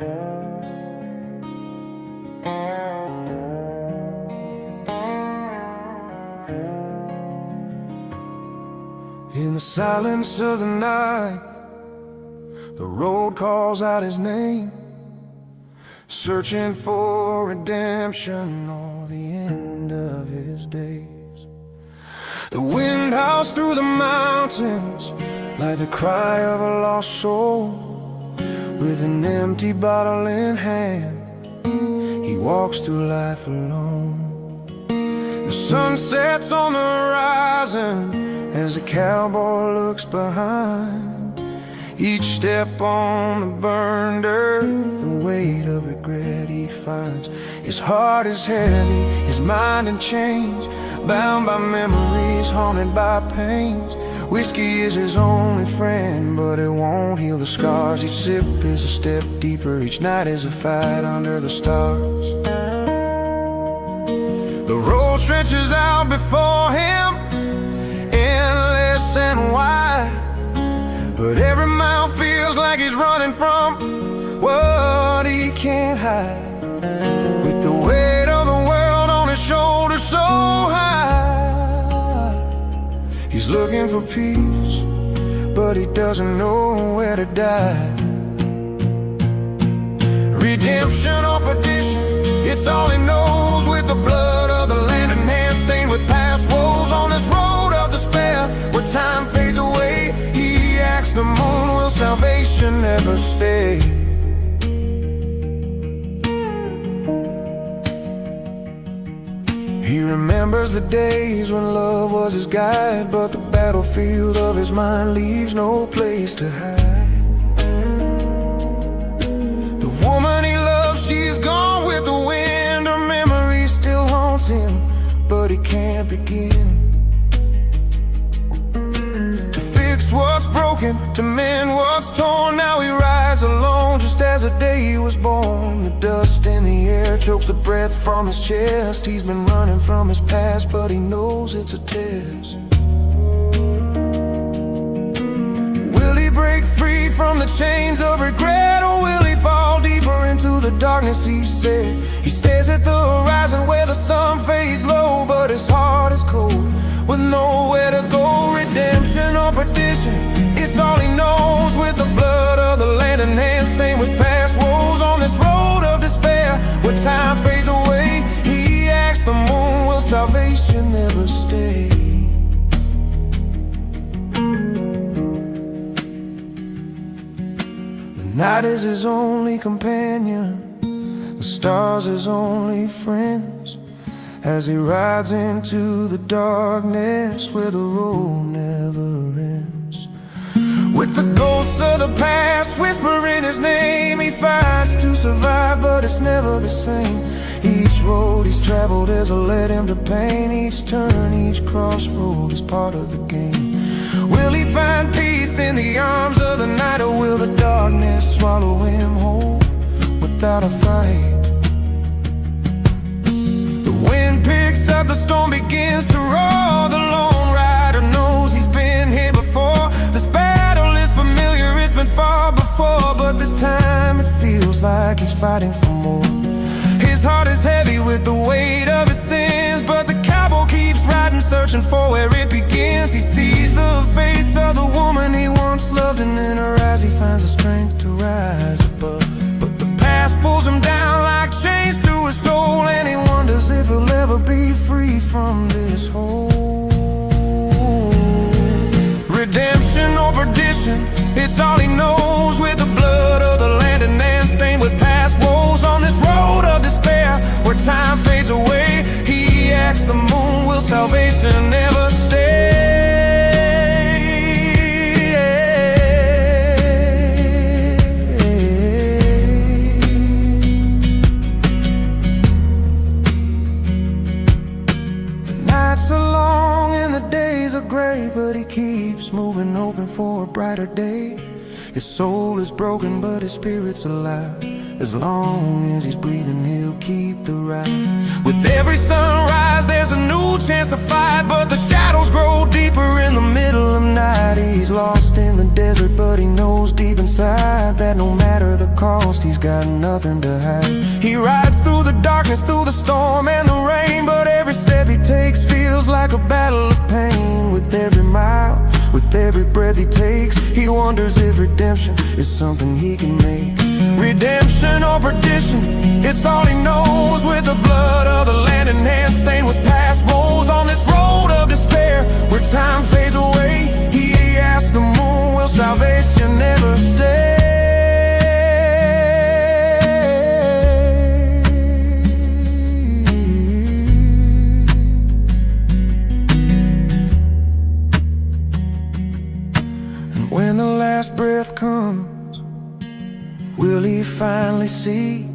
In the silence of the night, the road calls out his name, searching for redemption or the end of his days. The wind howls through the mountains like the cry of a lost soul. With an empty bottle in hand, he walks through life alone. The sun sets on the horizon as the cowboy looks behind. Each step on the burned earth, the weight of regret he finds. His heart is heavy, his mind in chains, bound by memories, haunted by pains. Whiskey is his only friend, but it won't heal the scars. Each sip is a step deeper, each night is a fight under the stars. The road stretches out before him, endless and wide, but every mile feels like he's running from what he can't hide. With the weight of the world on his shoulders so high, he's looking for peace, but he doesn't know where to die. Redemption or perdition, it's all he knows. With the blood of the land and hands stained with past woes, on this road of despair where time fades away, he asks the moon, will salvation ever stay? He remembers the days when love was his guide, but the battlefield of his mind leaves no place to hide. The woman he loves, she's gone with the wind. Her memory still haunts him, but he can't begin to fix what's broken, to mend what's torn. Now he rides alone, just as the day he was born. The dust in the air chokes the breath from his chest. He's been running from his past, but he knows it's a test. Will he break free from the chains of regret, or will he fall deeper into the darkness? He said he stares at the horizon where the sun fades low, but his heart is cold with nowhere to go. Redemption or perdition, it's all he knows. With the blood of the land and hands stained with past woes, on this road of despair where time fades away, he asks the moon, will salvation ever stay? The night is his only companion, the stars his only friends, as he rides into the darkness where the road never ends. With the ghosts of the past whispering his name, he fights to survive, but it's never the same. Each road he's traveled has led him to pain. Each turn, each crossroad is part of the game. Will he find peace in the arms of the night, or will the darkness swallow him whole without a fight? The wind picks up, the storm begins to roar. The lone rider knows he's been here before. This battle is familiar, it's been far before, but this time it feels like he's fighting for more. His heart is heavy with the weight of his sins, but the cowboy keeps riding, searching for where it begins. He sees the face of the woman he once loved, and in her eyes he finds the strength to rise above. But the past pulls him down like chains to his soul, and he wonders if he'll ever be free from this hole. Redemption or perdition, it's all he knows. With the blood of the land and hands stained with past woes, on this road of despair where time fades away, he asks the moon, will salvation ever stay? The nights are long and the days are gray, but he keeps moving, hoping for a brighter day. His soul is broken, but his spirit's alive. As long as he's breathing, he'll keep the ride. With every sunrise, there's a new chance to fight, but the shadows grow deeper in the middle of night. He's lost in the desert, but he knows deep inside that no matter the cost, he's got nothing to hide. He rides through the darkness, through the storm and the rain, but every step he takes feels like a battle of pain. With every mile, with every breath he takes, he wonders if redemption is something he can make. Redemption or perdition, it's all he knows. With the blood of the land in hand, stained with past woes, on this road of despair where time fades away, he asks the moon, will salvation never stay? And when the last breath comes, will he finally see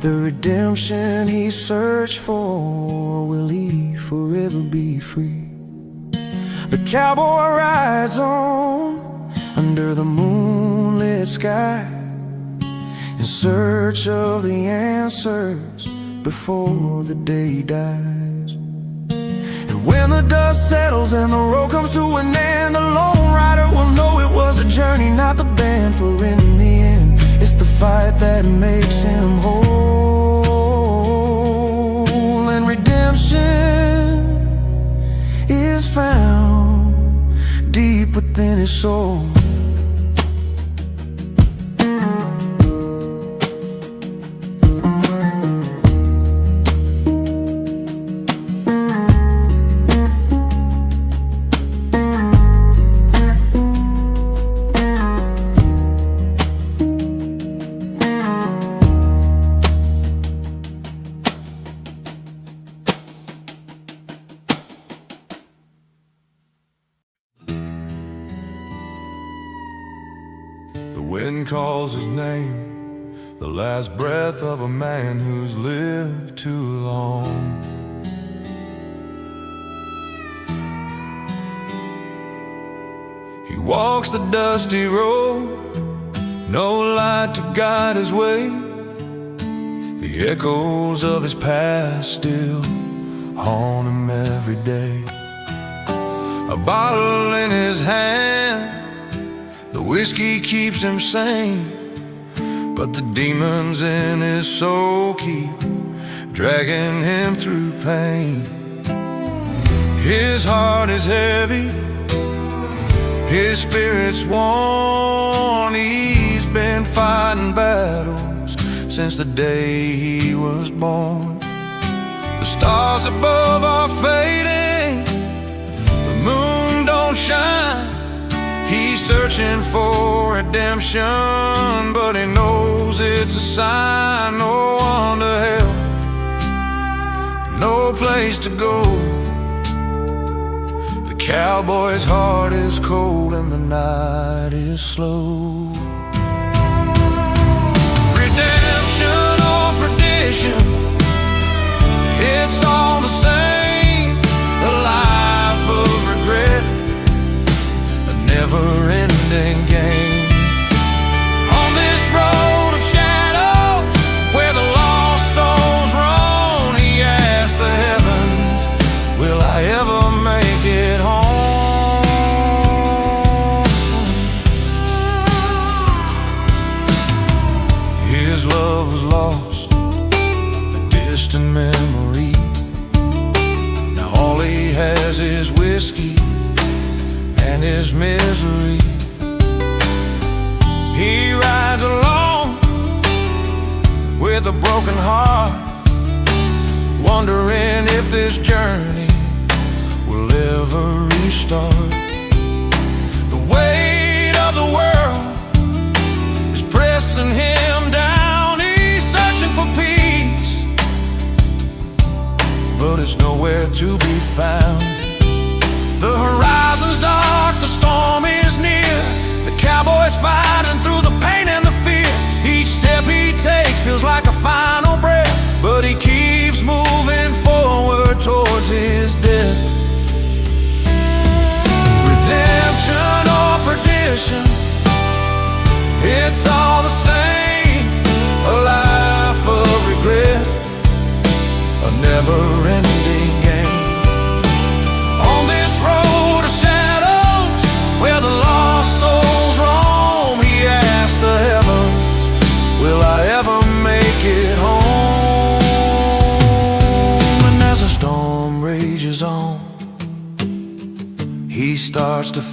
the redemption he searched for? Will he forever be free? The cowboy rides on under the moonlit sky, in search of the answers before the day dies. And when the dust settles and the road comes to an end, the lone rider will know it was a journey, not the band. For in the end, it's the fight that makes him whole. And redemption is found deep within his soul. The wind calls his name, the last breath of a man who's lived too long. He walks the dusty road, no light to guide his way. The echoes of his past still haunt him every day. A bottle in his hand, the whiskey keeps him sane, but the demons in his soul keep dragging him through pain. His heart is heavy, his spirit's worn. He's been fighting battles since the day he was born. The stars above are fading, the moon don't shine. He's searching for redemption, but he knows it's a sign. No one to help, no place to go. The cowboy's heart is cold and the night is slow. Redemption or perdition, it's all the same. A life of regret, never-ending game. On this road of shadows, where the lost souls roam, he asks the heavens, will I ever make it home? His love was lost, a distant memory. Now all he has is whiskey and his misery. He rides alone with a broken heart, wondering if this journey will ever restart. The weight of the world is pressing him down. He's searching for peace, but it's nowhere to be found. The horizon's dark, the storm is near. The cowboy's fighting through the pain and the fear. Each step he takes feels like a final breath, but he keeps moving forward towards his death. Redemption or perdition, it's all the same. A life of regret, a never-ending game. On this road of shadows, where the lost souls roam, he asks the heavens,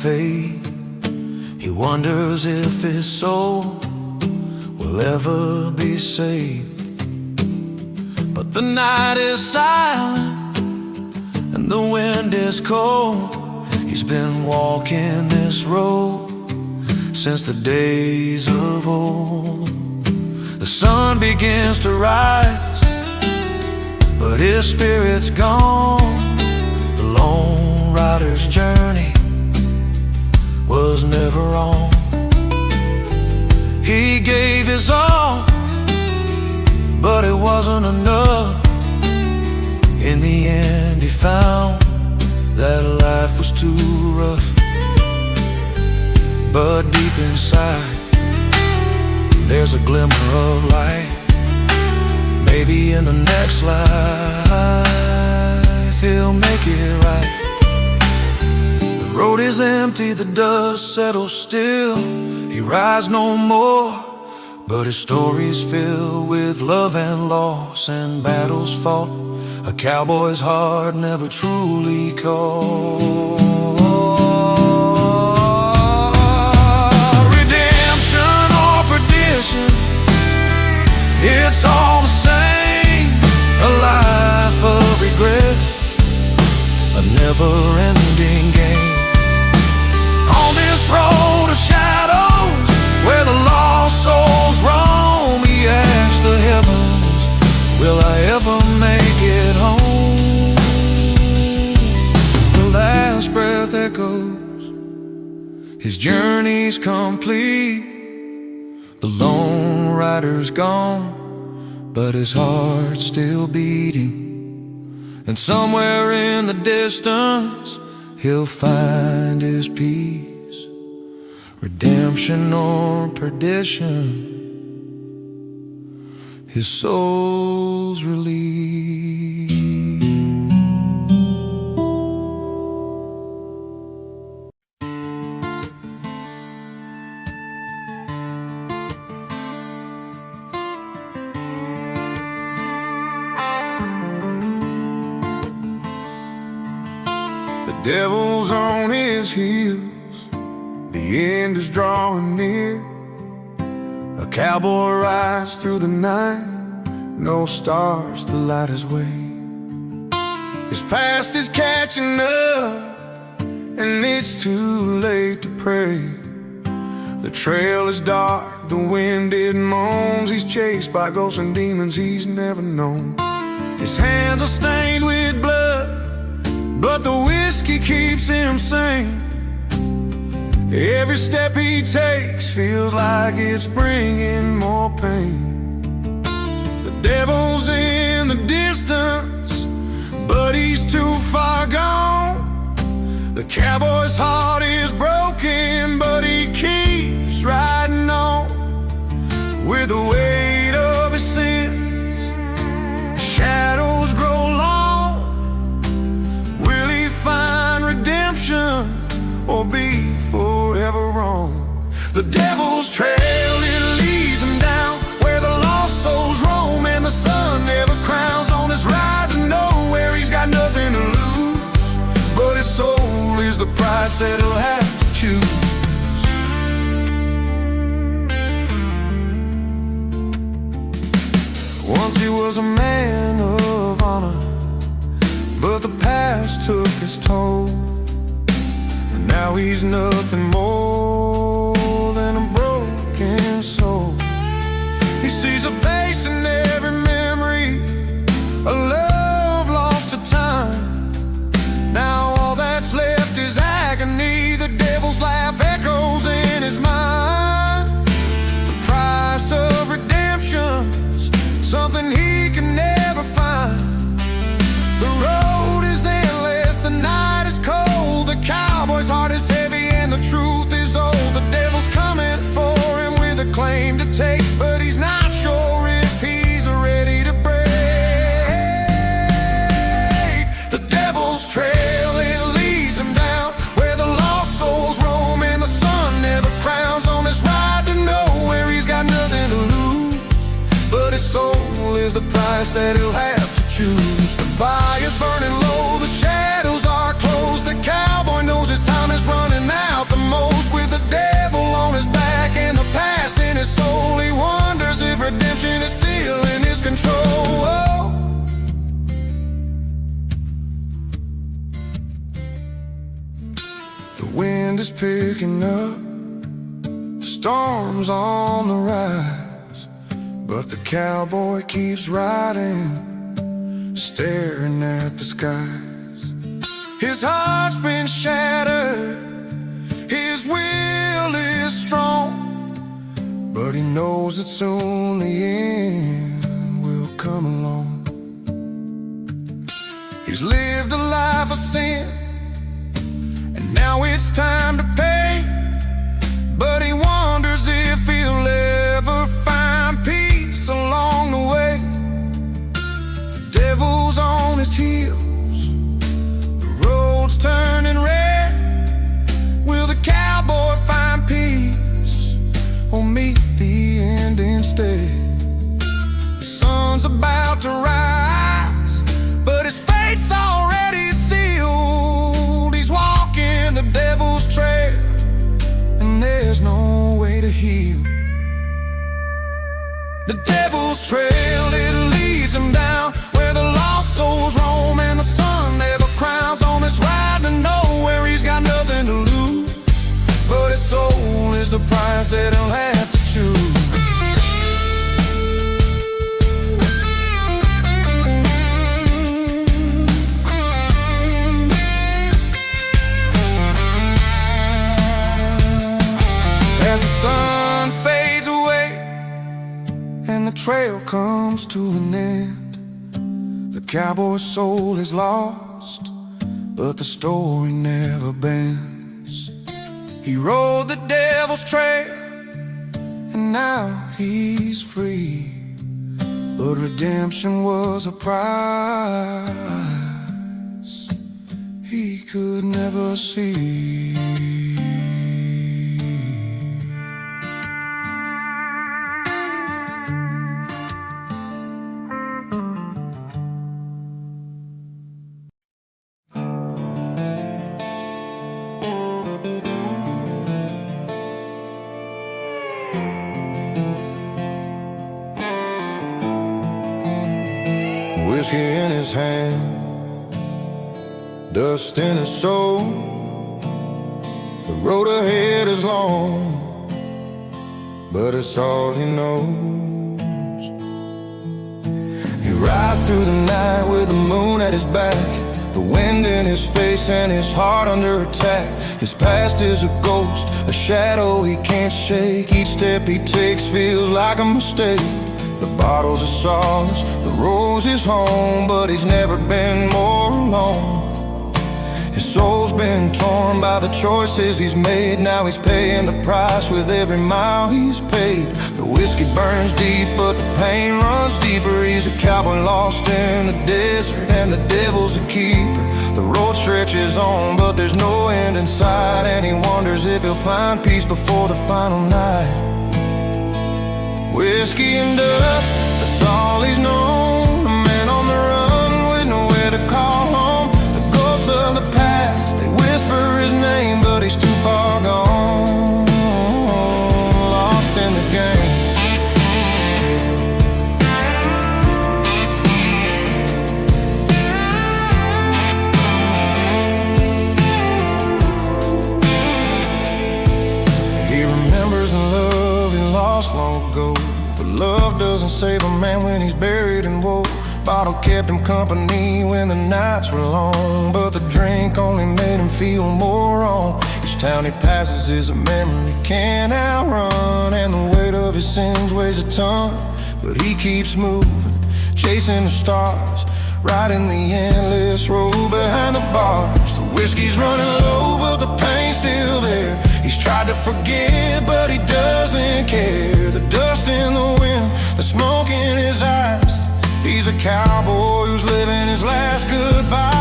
fate. He wonders if his soul will ever be saved. But the night is silent and the wind is cold. He's been walking this road since the days of old. The sun begins to rise, but his spirit's gone. The lone rider's journey was never on. He gave his all, but it wasn't enough. In the end he found that life was too rough. But deep inside there's a glimmer of light. Maybe in the next life he'll make it right. The road is empty, the dust settles still. He rides no more, but his story's filled with love and loss and battles fought. A cowboy's heart never truly caught. Redemption or perdition, it's all the same. A life of regret, a never-ending game. On this road of shadows, where the lost souls roam, he asks the heavens, will I ever make it home? The last breath echoes, his journey's complete. The lone rider's gone, but his heart's still beating. And somewhere in the distance he'll find his peace. Redemption or perdition, his soul's released. The devil's on his heels, the end is drawing near. A cowboy rides through the night, no stars to light his way. His past is catching up, and it's too late to pray. The trail is dark, the wind it moans. He's chased by ghosts and demons he's never known. His hands are stained with blood, but the whiskey keeps him sane. Every step he takes feels like it's bringing more pain. The devil's in the distance, but he's too far gone. The cowboy's heart is broken, but he keeps riding on. With the weight of his sins, shadows grow long. Will he find redemption or be forever wrong? The devil's trail, it leads him down where the lost souls roam, and the sun never crowns on his ride to nowhere. He's got nothing to lose, but his soul is the price that he'll have to choose. Once he was a man of honor, but the past took his toll. Now he's nothing more than a broken soul. He sees a face in every memory, a love lost to time. Now all that's left is agony. The devil's laugh echoes in his mind. The price of redemption's something he can never find. The road is endless, the night is cold. The cowboy's heart is heavy and the truth is old. The devil's coming for him with a claim to take, but he's not sure if he's ready to break. The devil's trail, it leads him down where the lost souls roam, and the sun never crowns on his ride to nowhere. He's got nothing to lose, but his soul is the price that he'll have to choose. The fire's burning low, the shadows are closed. The cowboy knows his time is running out. picking up, the storm's on the rise, but the cowboy keeps riding, staring at the skies. His heart's been shattered, his will is strong, but he knows that soon the end will come along. He's lived a life of sin, and now it's time to pay, but he wonders if he'll ever find peace along the way. The devil's on his heels, the road's turning red. Will the cowboy find peace or meet the end instead? The sun's about to rise, but his fate's already sealed. He's walking the devil's trail, and there's no way to heal. The devil's trail, it leads him down where the lost souls roam, and the sun never crowns on this ride to nowhere. He's got nothing to lose, but his soul is the price that he'll have to choose. As the sun fades away and the trail comes to an end, the cowboy's soul is lost, but the story never bends. He rode the devil's trail, and now he's free, but redemption was a price he could never see. Whiskey in his hand, dust in his soul. The road ahead is long, but it's all he knows. He rides through the night with the moon at his back, the wind in his face and his heart under attack. His past is a ghost, a shadow he can't shake. Each step he takes feels like a mistake. The bottle's a solace, the rose is home, but he's never been more alone. His soul's been torn by the choices he's made. Now he's paying the price with every mile he's paid. The whiskey burns deep, but the pain runs deeper. He's a cowboy lost in the desert, and the devil's a keeper. The road stretches on, but there's no end in sight, and he wonders if he'll find peace before the final night. Whiskey and dust, that's all he's known. A man on the run with nowhere to call home. The ghosts of the past, they whisper his name, but he's too far gone, lost in the game. He remembers the love he lost long ago, but love doesn't save a man when he's buried in woe. Bottle kept him company when the nights were long, but the drink only made him feel more wrong. Each town he passes is a memory he can't outrun, and the weight of his sins weighs a ton, but he keeps moving, chasing the stars, riding the endless road behind the bars. The whiskey's running low, but the pain's still there. He's tried to forget, but he doesn't care. The dust in the wind, the smoke in his eyes. He's a cowboy who's living his last goodbye.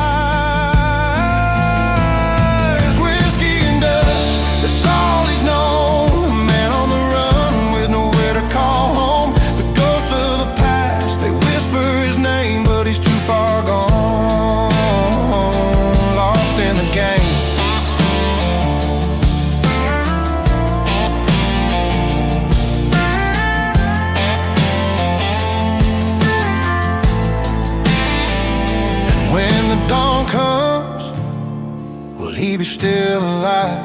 His whiskey and dust, that's all he's known. A man on the run with nowhere to call home. The ghosts of the past, they whisper his name, but he's too far gone, lost in the game. When the dawn comes, will he be still alive?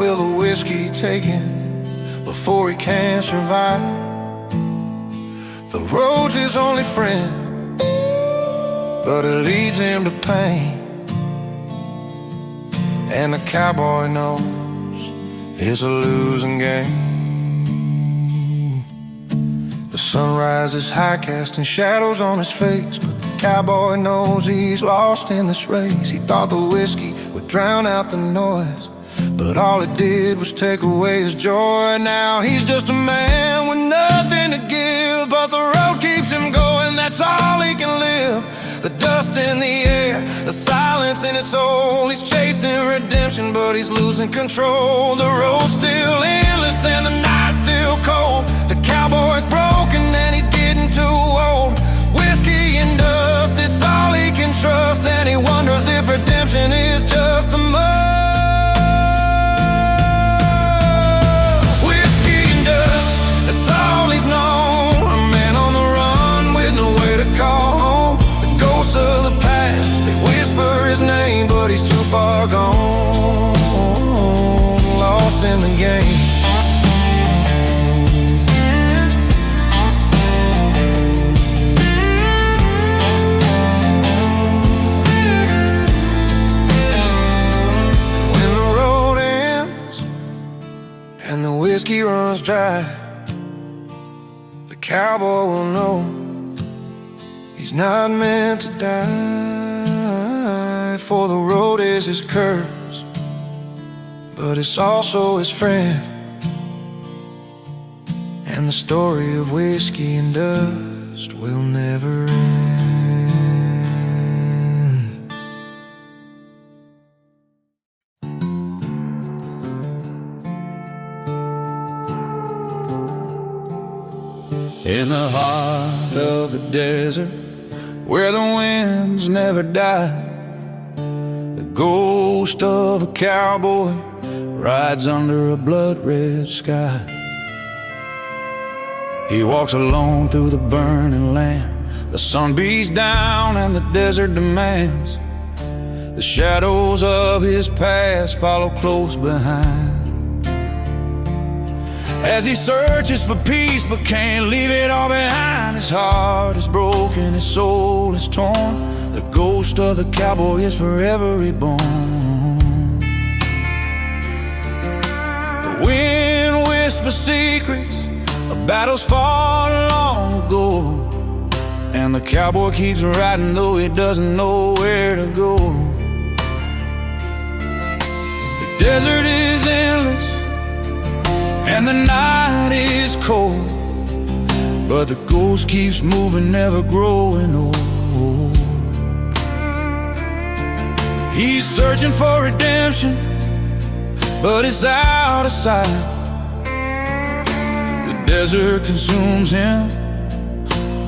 will the whiskey take him before he can survive? The road's his only friend, but it leads him to pain. And the cowboy knows it's a losing game. The sun rises high, casting shadows on his face, but the cowboy knows he's lost in this race. He thought the whiskey would drown out the noise, but all it did was take away his joy. Now he's just a man with nothing to give, but the road keeps him going, that's all he can live. The dust in the air, the silence in his soul. He's chasing redemption, but he's losing control. The road's still endless and the night's still cold. The cowboy's broken and he's getting too old. Whiskey and dust, it's all he can trust, and he wonders if redemption is just a must. Whiskey and dust, that's all he's known. A man on the run with nowhere to call home. The ghosts of the past, they whisper his name, but he's too far gone, lost in the game. Whiskey runs dry, the cowboy will know he's not meant to die. For the road is his curse, but it's also his friend. And the story of whiskey and dust will never end. In the heart of the desert, where the winds never die, the ghost of a cowboy rides under a blood-red sky. He walks alone through the burning land. The sun beats down and the desert demands. The shadows of his past follow close behind. As he searches for peace but can't leave it all behind. His heart is broken, his soul is torn. The ghost of the cowboy is forever reborn. The wind whispers secrets of battles fought long ago, and the cowboy keeps riding though he doesn't know where to go. The desert is endless and the night is cold, but the ghost keeps moving, never growing old. He's searching for redemption, but it's out of sight. The desert consumes him,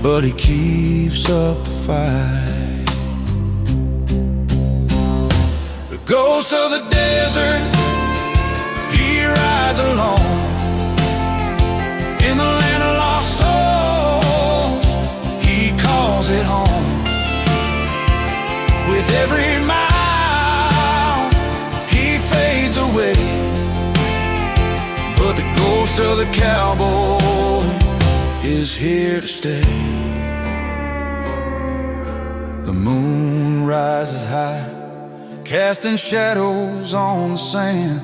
but he keeps up the fight. The ghost of the desert, he rides alone in the land of lost souls. He calls it home. With every mile he fades away, but the ghost of the cowboy is here to stay. The moon rises high, casting shadows on the sand.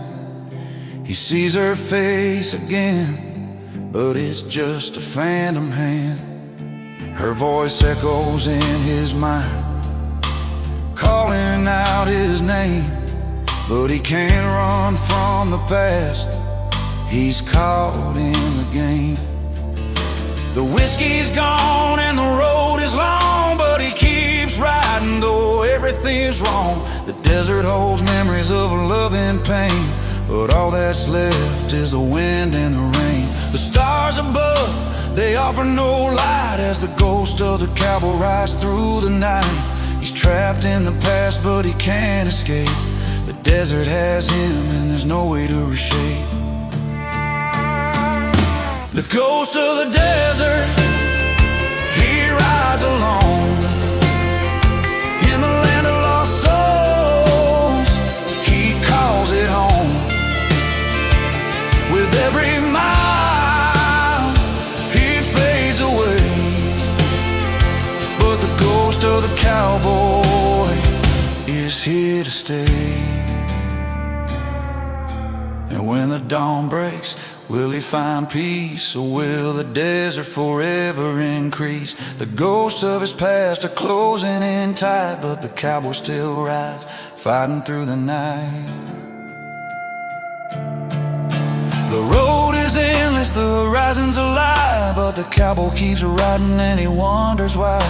He sees her face again, but it's just a phantom hand. Her voice echoes in his mind, calling out his name, but he can't run from the past. He's caught in the game. The whiskey's gone and the road is long, but he keeps riding though everything's wrong. The desert holds memories of love and pain, but all that's left is the wind and the rain. The stars above, they offer no light as the ghost of the cowboy rides through the night. He's trapped in the past, but he can't escape. The desert has him and there's no way to reshape. The ghost of the desert, he rides alone in the land of lost souls. He calls it home. here to stay. And when the dawn breaks, will he find peace, or will the desert forever increase? The ghosts of his past are closing in tight, but the cowboy still rides, fighting through the night. The road is endless, the horizon's a lie, but the cowboy keeps riding and he wonders why.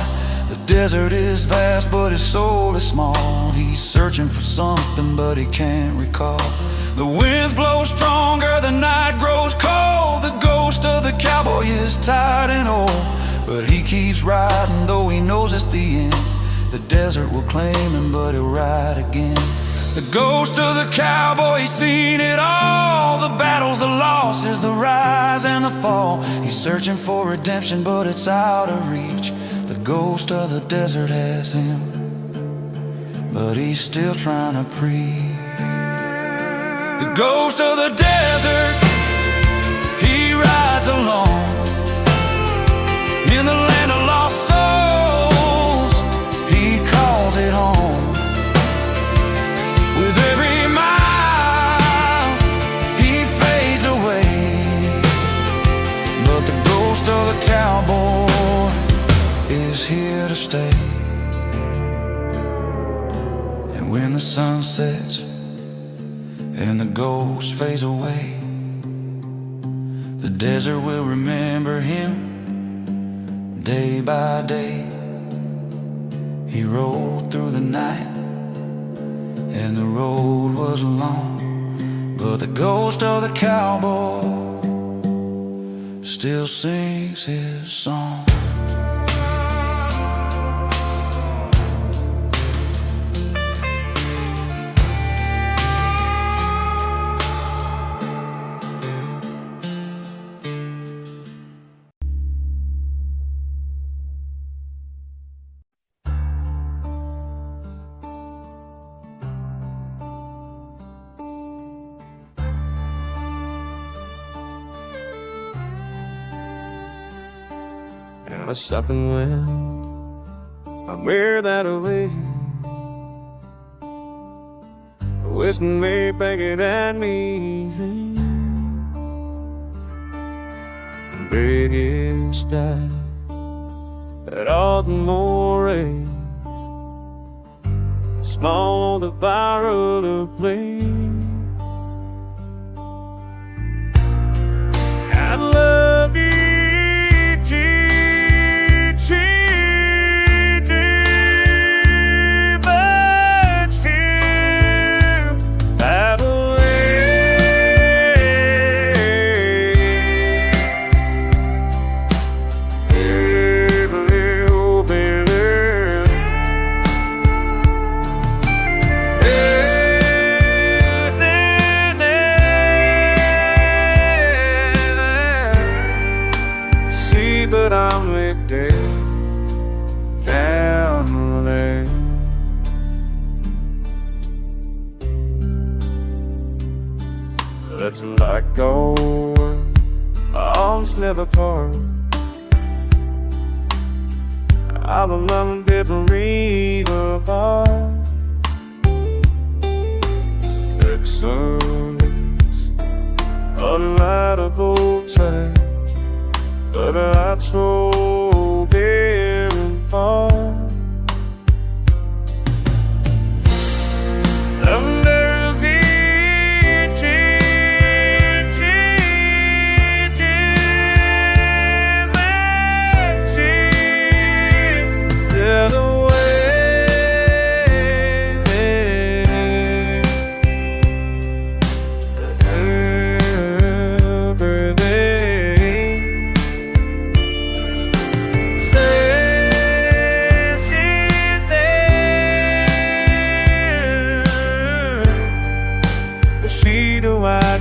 The desert is vast, but his soul is small. He's searching for something, but he can't recall. The winds blow stronger, the night grows cold. The ghost of the cowboy is tired and old, but he keeps riding, though he knows it's the end. The desert will claim him, but he'll ride again. The ghost of the cowboy, he's seen it all. The battles, the losses, the rise and the fall. He's searching for redemption, but it's out of reach. The ghost of the desert has him, but he's still trying to preach. The ghost of the desert, he rides alone in the land of lost souls. He calls it home. With every mile he fades away, but the ghost of the cowboy is here to stay. And when the sun sets and the ghost fades away, the desert will remember him day by day. He rode through the night and the road was long, but the ghost of the cowboy still sings his song. And a sucking wind, I'm wear that away. The whistling may bang it at me, and biggest die at all the mores, small on the barrel of play. I love you. But I'm laid dead down there. Let's let go, arms never part. I'll love different read apart. Excellence, unlightable touch, but I told him apart. Under the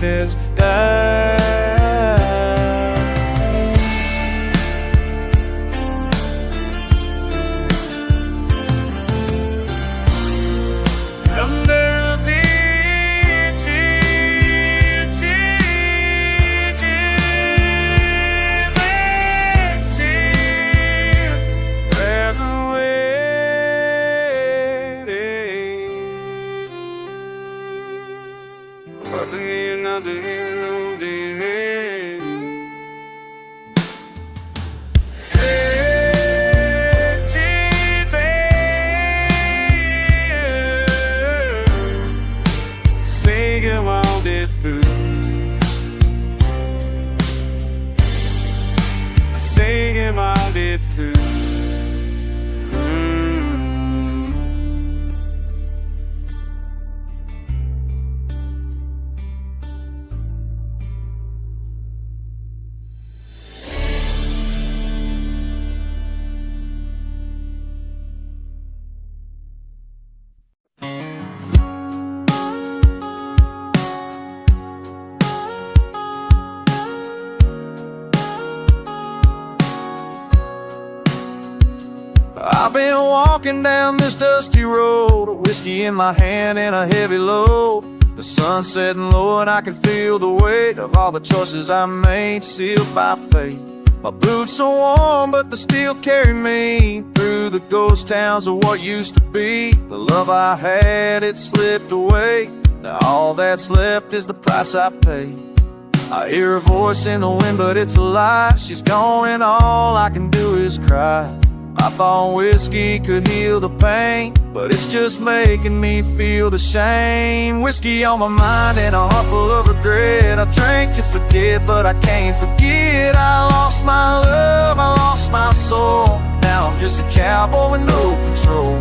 is die. Under the where the waiting I've been walking down this dusty road, a whiskey in my hand and a heavy load. The sun setting low and I can feel the weight of all the choices I made, sealed by fate. My boots are warm, but they still carry me through the ghost towns of what used to be. The love I had, it slipped away. Now all that's left is the price I pay. I hear her voice in the wind, but it's a lie. She's gone and all I can do is cry. I thought whiskey could heal the pain, but it's just making me feel the shame. Whiskey on my mind and a heart full of regret. I drank to forget, but I can't forget. I lost my love, I lost my soul. Now I'm just a cowboy with no control.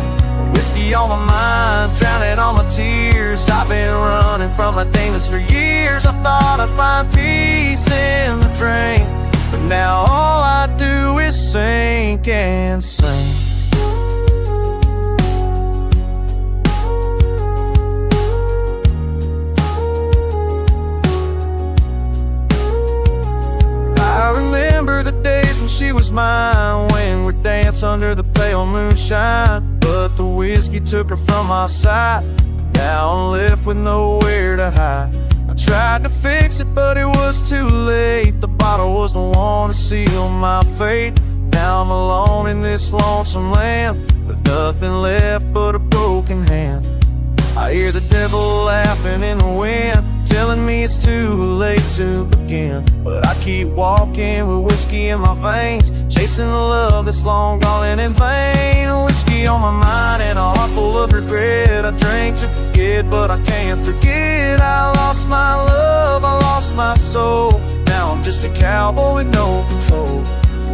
Whiskey on my mind, drowning all my tears. I've been running from my demons for years. I thought I'd find peace in the drink, but now all I do is sink and sing. I remember the days when she was mine, when we'd dance under the pale moonshine. But the whiskey took her from my side. Now I'm left with nowhere to hide. I tried to fix it, but it was too late. The bottle was the one to seal my fate. Now I'm alone in this lonesome land, with nothing left but a broken hand. I hear the devil laughing in the wind, telling me it's too late to begin. But I keep walking with whiskey in my veins, chasing the love that's long gone and in vain. Whiskey on my mind and a heart full of regret. I drank to forget, but I can't forget. I lost my love, I lost my soul. Now I'm just a cowboy with no control.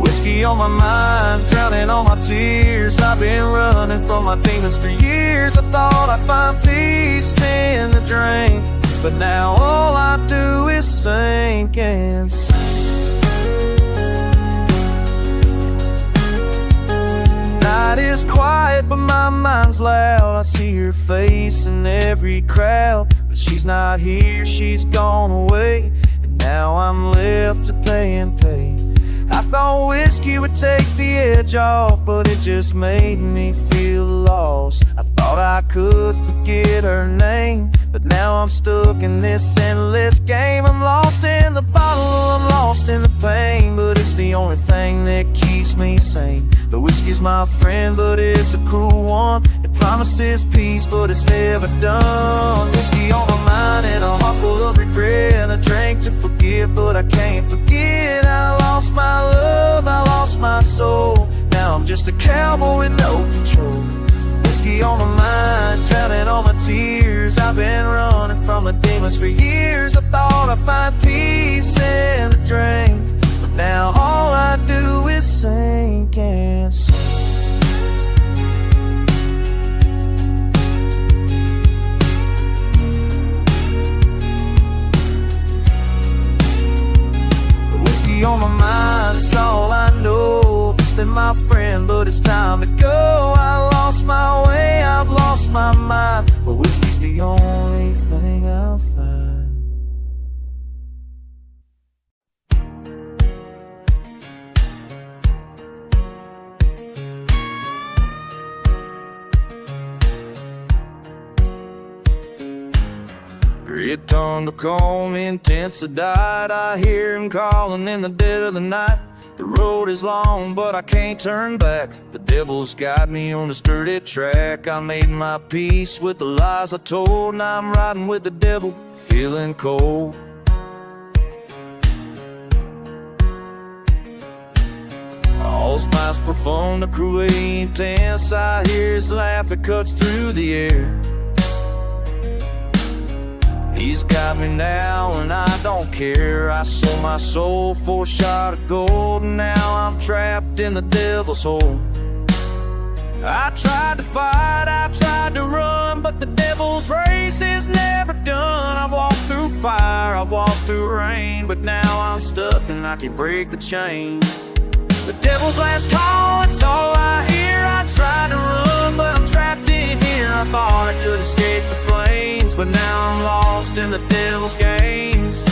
Whiskey on my mind, drowning all my tears. I've been running from my demons for years. I thought I'd find peace in the drink, but now all I do is sink and sing. Night is quiet, but my mind's loud. I see her face in every crowd, but she's not here, she's gone away. And now I'm left to pay and pay. I thought whiskey would take the edge off, but it just made me feel lost. I thought I could forget her name, but now I'm stuck in this endless game. I'm lost in the bottle, I'm lost in the pain, but it's the only thing that keeps me sane. The whiskey's my friend, but it's a cruel one. It promises peace, but it's never done. Whiskey on my mind and a heart full of regret. I drank to forget, but I can't forget. I lost my love, I lost my soul. Now I'm just a cowboy with no control. Whiskey on my mind, drowning all my tears. I've been running from the demons for years. I thought I'd find peace in the drink, but now all I do is sink and sing. Whiskey on my mind, it's all I know. It's been my friend, but it's time to go. I lost my way, I've lost my mind, but whiskey's the only thing I'll find. It turned to calm, intense, died. I hear him calling in the dead of the night. The road is long, but I can't turn back. The devil's got me on a sturdy track. I made my peace with the lies I told. Now I'm riding with the devil, feeling cold. All smiles profound, the cruel intense. I hear his laugh, it cuts through the air. He's got me now and I don't care. I sold my soul for a shot of gold, and now I'm trapped in the devil's hole. I tried to fight, I tried to run, but the devil's race is never done. I've walked through fire, I've walked through rain, but now I'm stuck and I can't break the chain. The devil's last call, it's all I hear. I tried to run, but I'm trapped in here. I thought I could escape the flames, but now I'm lost in the devil's games.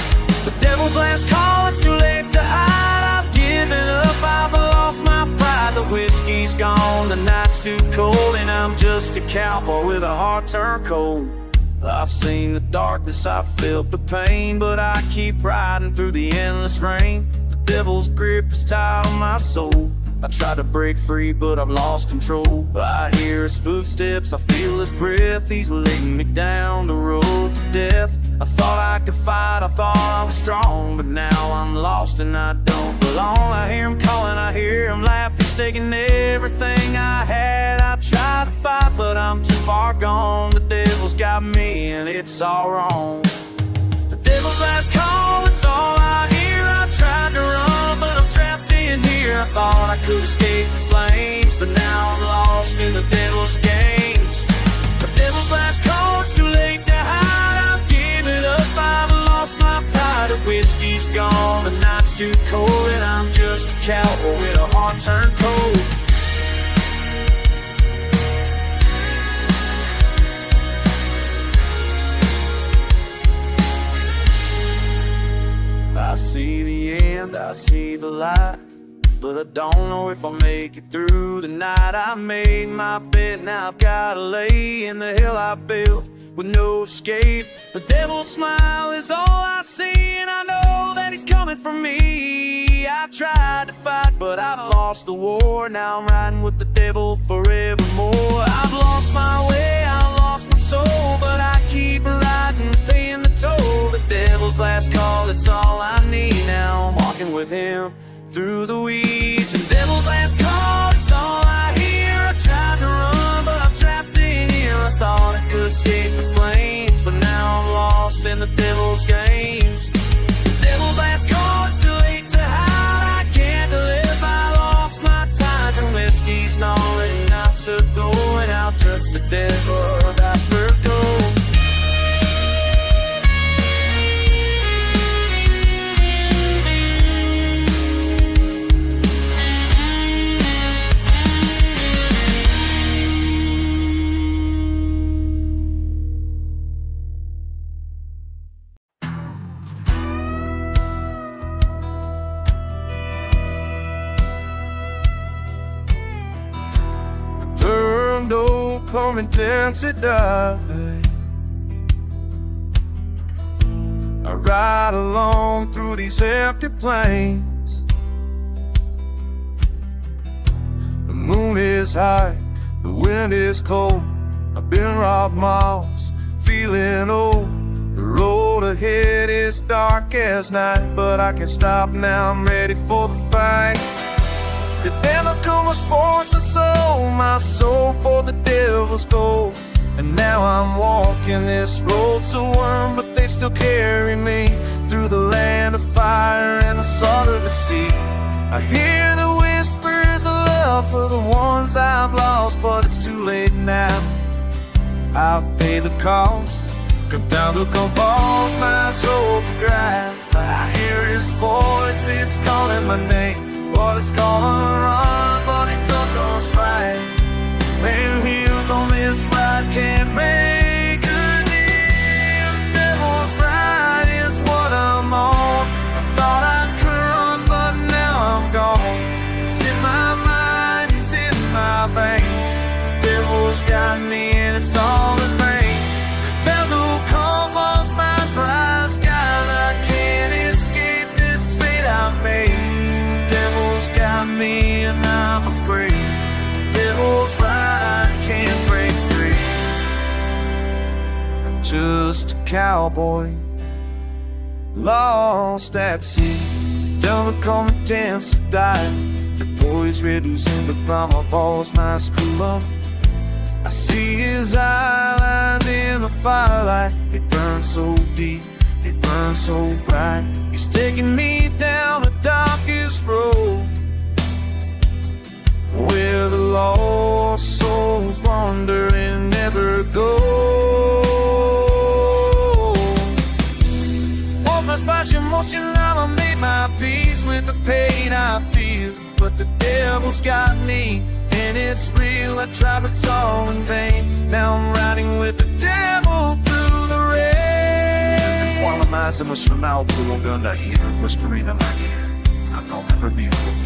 The devil's last call, it's too late to hide. I've given up, I've lost my pride. The whiskey's gone, the night's too cold, and I'm just a cowboy with a heart turned cold. I've seen the darkness, I've felt the pain, but I keep riding through the endless rain. The devil's grip is tight on my soul. I try to break free, but I've lost control. I hear his footsteps, I feel his breath. He's leading me down the road to death. I thought I could fight, I thought I was strong, but now I'm lost and I don't belong. I hear him calling, I hear him laugh. He's taking everything I had. I tried to fight, but I'm too far gone. The devil's got me and it's all wrong. The devil's last call, it's all I hear. I tried to run, but I'm trapped in here. I thought I could escape the flames, but now I'm lost in the devil's games. The devil's last call, it's too late to hide. I've given up, I've lost my pride. The whiskey's gone, the night's too cold, and I'm just a cowboy with a heart turned cold. I see the end, I see the light, but I don't know if I'll make it through the night. I made my bed, now I've gotta lay in the hell I built with no escape. The devil's smile is all I see, and I know that he's coming for me. I tried to fight, but I've lost the war. Now I'm riding with the devil forevermore. I've lost my way, I've lost my soul, but I keep riding, paying the toll. The devil's last call, it's all I need. Now I'm walking with him through the weeds. The devil's last call, it's all I hear. I tried to run, but I'm trapped in here. I thought I could escape the flames, but now I'm lost in the devil's games. The devil's last call, it's too late to hide. I can't live, I lost my time. The whiskey's not ready not to go, and I'll trust the devil that will go. Come and dance it die. I ride along through these empty plains. The moon is high, the wind is cold. I've been robbed miles, feeling old. The road ahead is dark as night, but I can't stop now, I'm ready for the fight. The devil comes force and sold my soul for the devil's gold. And now I'm walking this road so worn, but they still carry me through the land of fire and the salt of the sea. I hear the whispers of love for the ones I've lost, but it's too late now. I've paid the cost, come down to come falls, my soul graph. I hear his voice, it's calling my name. But it's gonna run, but it took us right. Laying heels on this ride can't make a deal. The devil's right is what I'm on. I thought I could run, but now I'm gone. It's in my mind, it's in my veins. The devil's got me and it's all in vain. The devil calls my rise, God, I can't escape this fate I've made. Got me and I'm afraid. The devil's right, I can't break free. I'm just a cowboy lost at sea. Devil come and dance or die. The always reducing the palm of all's nice color. I see his eyelines in the firelight. It burns so deep, it burns so bright. He's taking me down the darkest road, where the lost souls wander and never go. Was my passion emotional, I made my peace with the pain I feel. But the devil's got me, and it's real. I tried, but it's all in vain. Now I'm riding with the devil through the rain. While I'm as emotional, I'm gonna hear whispering in my ear, I'm gonna never be alone.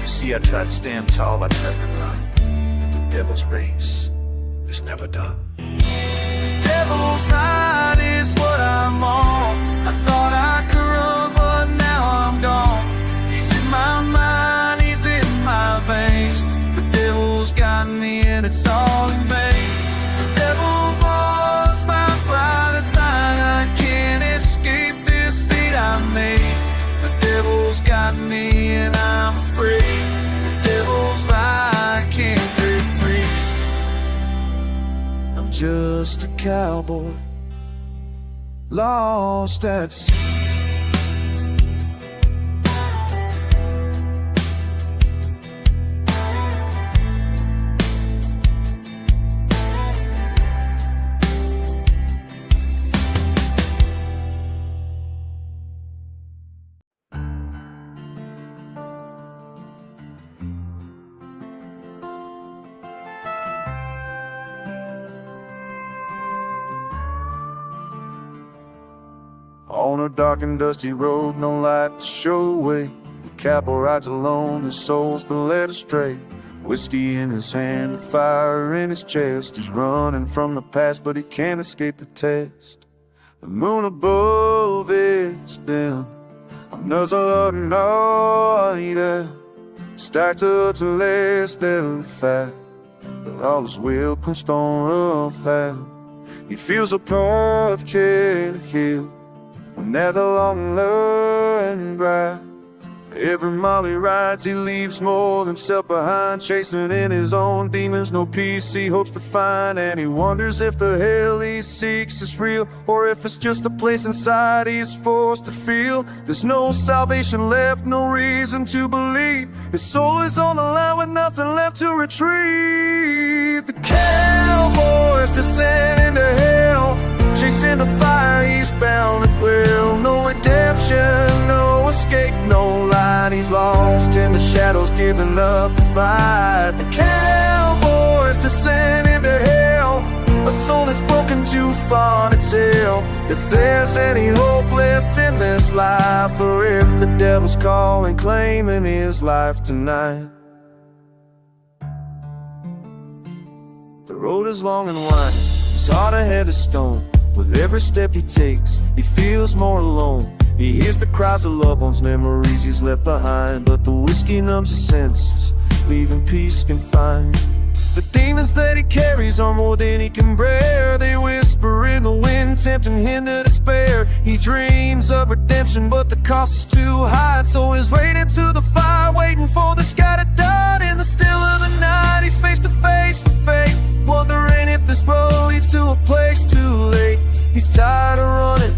You see, I tried to stand tall, I tried to run, but the devil's race is never done. Devil's night is what I'm on. I thought I could run, but now I'm gone. He's in my mind, he's in my veins. The devil's got me, and it's all in vain. The devil was my Friday's night. I can't escape this fate I made. The devil's got me, and I'm free. The devil's right, I can't break free. I'm just a cowboy, lost at sea. On a dark and dusty road, no light to show the way. The cowboy rides alone, his soul's been led astray. Whiskey in his hand, a fire in his chest. He's running from the past, but he can't escape the test. The moon above is dim, I'm nuzzled night. Stacked up to less than fat, but all his will comes storm of flat. He feels a path can't heal, never long and bright. Every mile he rides, he leaves more of himself behind, chasing in his own demons, no peace he hopes to find. And he wonders if the hell he seeks is real, or if it's just a place inside he's forced to feel. There's no salvation left, no reason to believe. His soul is on the line with nothing left to retrieve. The cowboy's descending into hell, chasing the fire, he's bound to dwell. No redemption, no escape, no light. He's lost in the shadows, giving up the fight. The cowboy's descending into hell, a soul that's broken too far to tell if there's any hope left in this life, or if the devil's calling, claiming his life tonight. The road is long and winding, his heart ahead is stone. With every step he takes, he feels more alone. He hears the cries of loved ones, memories he's left behind. But the whiskey numbs his senses, leaving peace confined. The demons that he carries are more than he can bear. They whisper in the wind, tempting him to despair. He dreams of redemption, but the cost is too high. So he's wading to the fire, waiting for the sky to dawn. In the still of the night, he's face to face with fate, wondering if this road leads to a place too late. He's tired of running,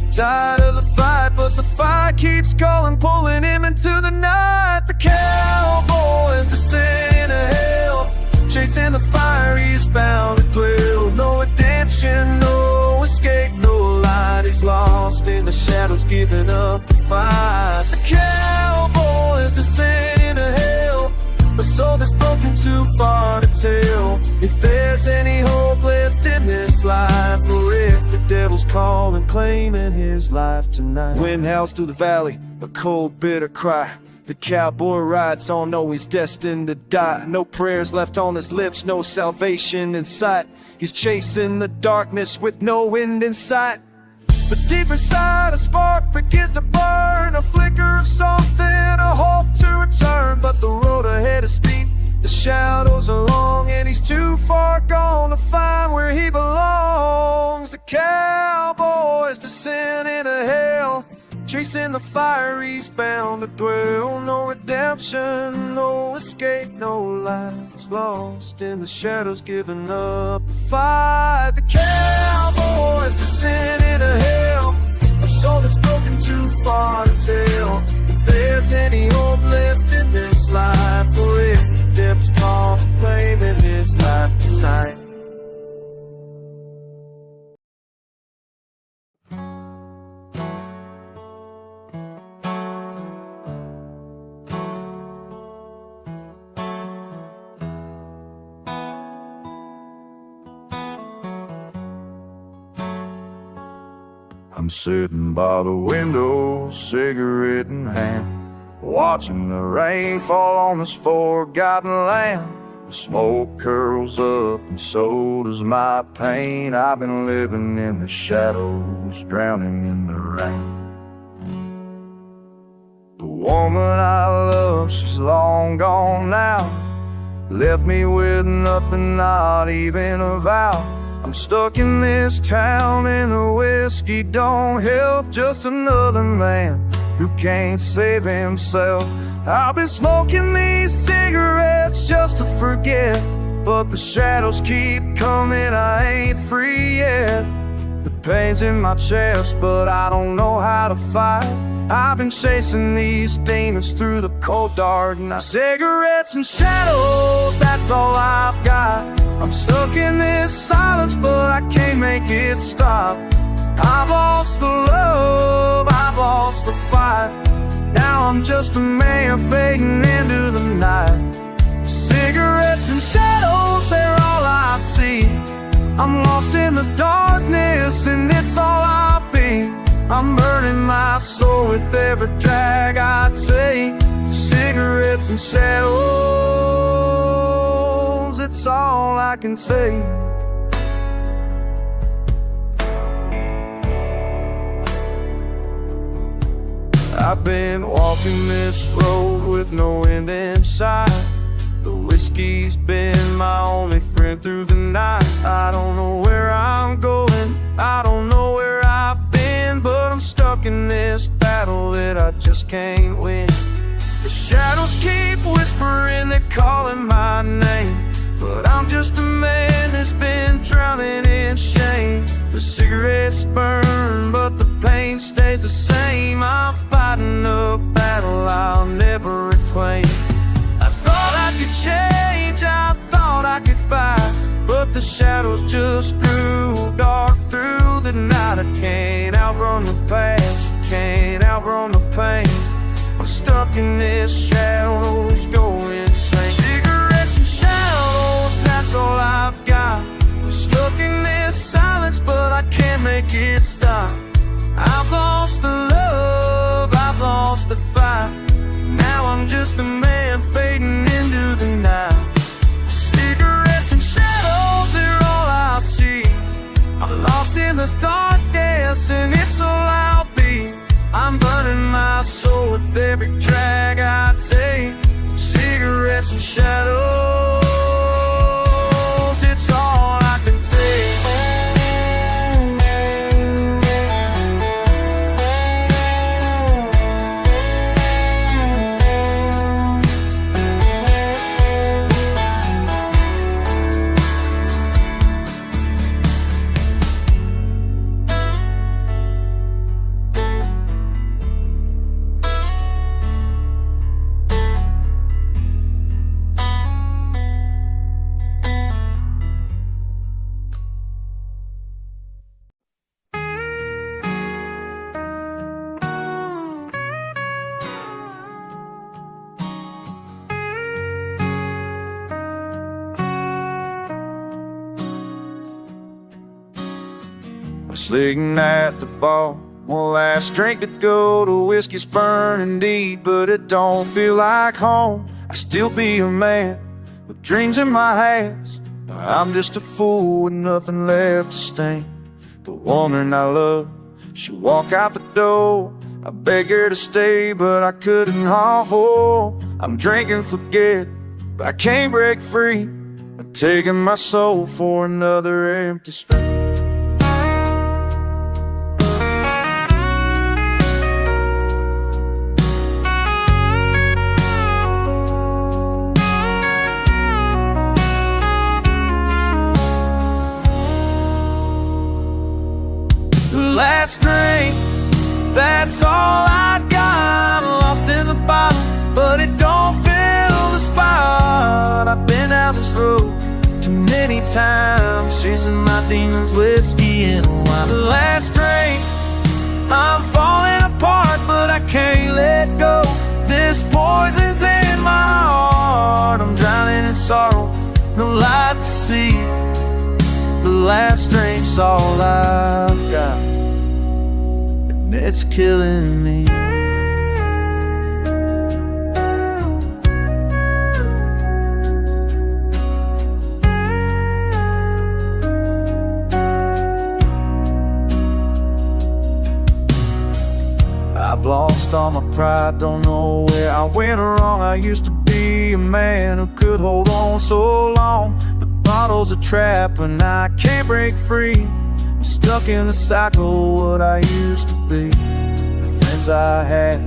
tired of the fight, but the fire keeps calling, pulling him into the night. The cowboy is descending to hell, chasing the fire, he's bound to dwell. No redemption, no escape, no light. He's lost in the shadows, giving up the fight. The cowboy is descending to hell, a soul that's broken too far to tell if there's any hope left in this life, or if the devil's calling, claiming his life tonight. Wind howls through the valley, a cold bitter cry. The cowboy rides on, know he's destined to die. No prayers left on his lips, no salvation in sight. He's chasing the darkness with no end in sight. But deep inside a spark begins to burn, a flicker of something, a hope to return. But the road ahead is steep, the shadows are long, and he's too far gone to find where he belongs. The cowboy's descending to hell, chasing the fire he's bound to dwell. No redemption, no escape, no lives lost in the shadows, giving up the fight. The cowboy's descent into hell, a soul that's broken too far to tell if there's any hope left in this life, or if the depths call claiming his life tonight. I'm sitting by the window, cigarette in hand, watching the rain fall on this forgotten land. The smoke curls up and so does my pain. I've been living in the shadows, drowning in the rain. The woman I love, she's long gone now, left me with nothing, not even a vow. I'm stuck in this town and the whiskey don't help, just another man who can't save himself. I've been smoking these cigarettes just to forget, but the shadows keep coming, I ain't free yet. The pain's in my chest, but I don't know how to fight. I've been chasing these demons through the cold dark night. Cigarettes and shadows, that's all I've got. I'm stuck in this silence, but I can't make it stop. I've lost the love, I've lost the fight. Now I'm just a man fading into the night. Cigarettes and shadows, they're all I see. I'm lost in the darkness and it's all I'll be. I'm burning my soul with every drag I take. Cigarettes and shadows, it's all I can say. I've been walking this road with no end in sight. The whiskey's been my only friend through the night. I don't know where I'm going, I don't know where I've been, but I'm stuck in this battle that I just can't win. The shadows keep whispering, they're calling my name, but I'm just a man that's been drowning in shame. The cigarettes burn, but the pain stays the same. I'm fighting a battle I'll never reclaim. I thought I could change, I thought I could fight, but the shadows just grew dark through the night. I can't outrun the past, can't outrun the pain. I'm stuck in this shadows, go insane. Cigarettes and shadows, that's all I've got. I'm stuck in this silence, but I can't make it stop. I've lost the love, I've lost the fight. Now I'm just a man fading into the night. Cigarettes and shadows, they're all I see. I'm lost in the darkness and it's all I'll be. I'm burning my soul with every drag I take. Cigarettes and shadows, it's all I can take. Sitting at the bar, one last drink to go. The whiskey's burning deep, but it don't feel like home. I still be a man with dreams in my hands. I'm just a fool with nothing left to stain. The woman I love, she walk out the door. I beg her to stay, but I couldn't hold. I'm drinking forget, but I can't break free. I'm taking my soul for another empty street. time, chasing my demons, whiskey and wine. The last drink, I'm falling apart, but I can't let go. This poison's in my heart, I'm drowning in sorrow, no light to see. The last drink's all I've got, and it's killing me. I've lost all my pride, don't know where I went wrong. I used to be a man who could hold on so long. The bottle's a trap and I can't break free. I'm stuck in the cycle of what I used to be. The friends I had,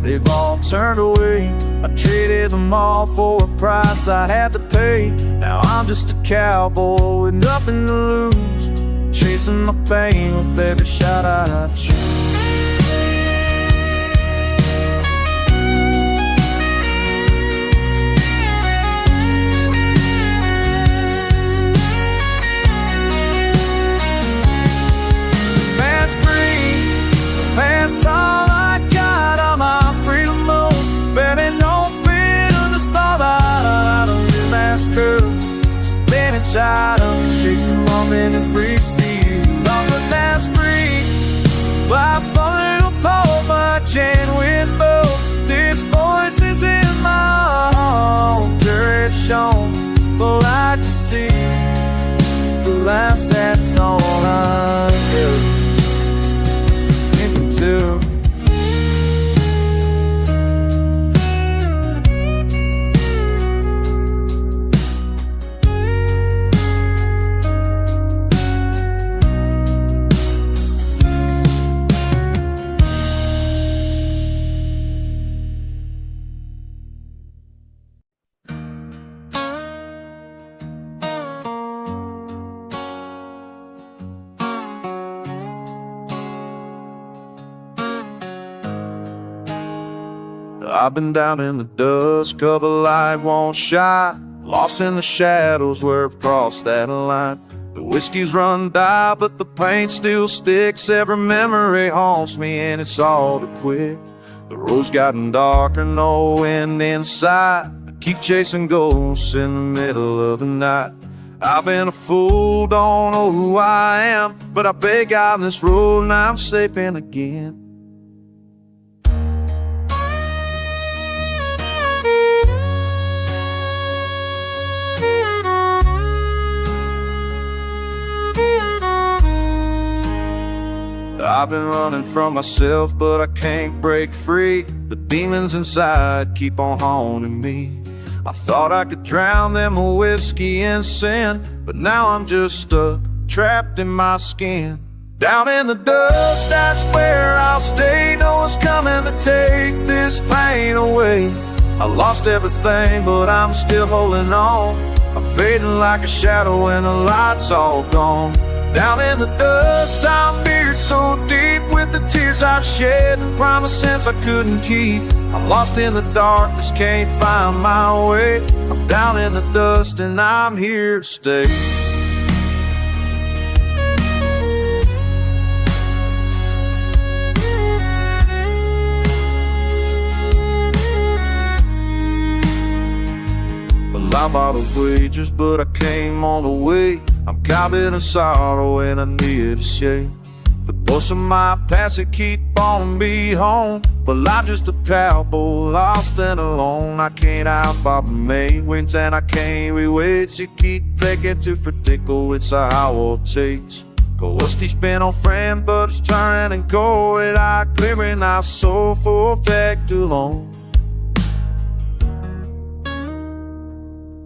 they've all turned away. I traded them all for a price I had to pay. Now I'm just a cowboy with nothing to lose, chasing my pain with every shot I choose. That's all I got on my freedom loan. Bet it don't fit on the spotlight of the massacre. It's a vintage item, chasing moment and breeze to you. On the last breed, by falling apart, my genuine bow. This voice is in my altar, it's shown for light to see. The last, that's all I do. Too. I've been down in the dust, cover light won't shine, lost in the shadows where I've crossed that line. The whiskey's run dry, but the paint still sticks. Every memory haunts me and it's all too quick. The road's gotten darker, no wind in sight. I keep chasing ghosts in the middle of the night. I've been a fool, don't know who I am, but I beg out on this road and I'm sleeping again. I've been running from myself, but I can't break free. The demons inside keep on haunting me. I thought I could drown them with whiskey and sin, but now I'm just stuck, trapped in my skin. Down in the dust, that's where I'll stay. No one's coming to take this pain away. I lost everything, but I'm still holding on. I'm fading like a shadow when the light's all gone. Down in the dust, I'm buried so deep with the tears I've shed and promises I couldn't keep. I'm lost in the darkness, can't find my way. I'm down in the dust and I'm here to stay. Well, I bought wages, but I came all the way. I'm caught in sorrow and I need a shade. The voice of my past, it keep on me home, but I'm just a cowboy, lost and alone. I can't outbob my winds and I can't re-wait. You keep taking to predicle, it's a how it takes. Ghost each been on friend, but it's turning and cold. I clearing our soul for back too long.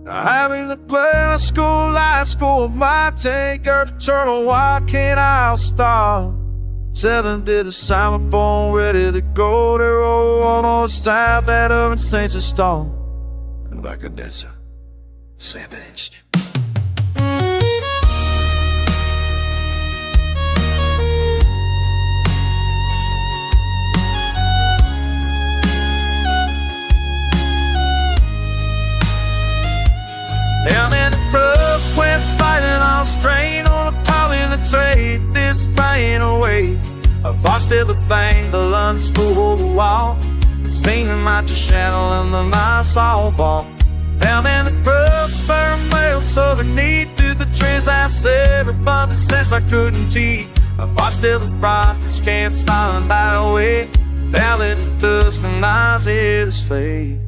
Having to play a school light school might take earth eternal. Why can't I stop? 7 did a silent phone ready to go. They roll on it's time that urban stage to stall. And like a dancer, savage. Down in the brush, when fighting Thought still the thing, the lunch school wall. Steaming my channel and the my softball. Down in the crossbar mail, so the need to the trends I said, everybody says I couldn't cheat. I fought still the rockers can't stand by the way. Down in the dust and I hear the sleigh.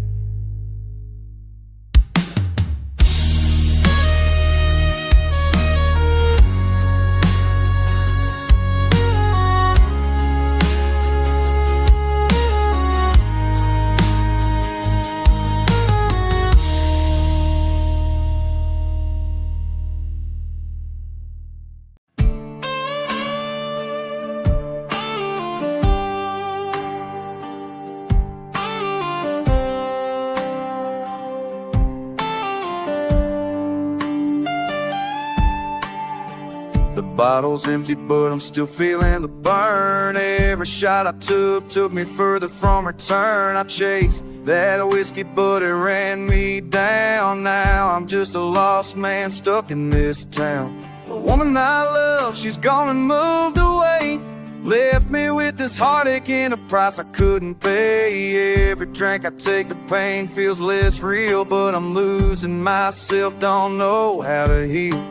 The bottle's empty, but I'm still feeling the burn. Every shot I took me further from return. I chased that whiskey, but it ran me down. Now I'm just a lost man stuck in this town. The woman I love, she's gone and moved away. Left me with this heartache and a price I couldn't pay. Every drink I take, the pain feels less real, but I'm losing myself, don't know how to heal.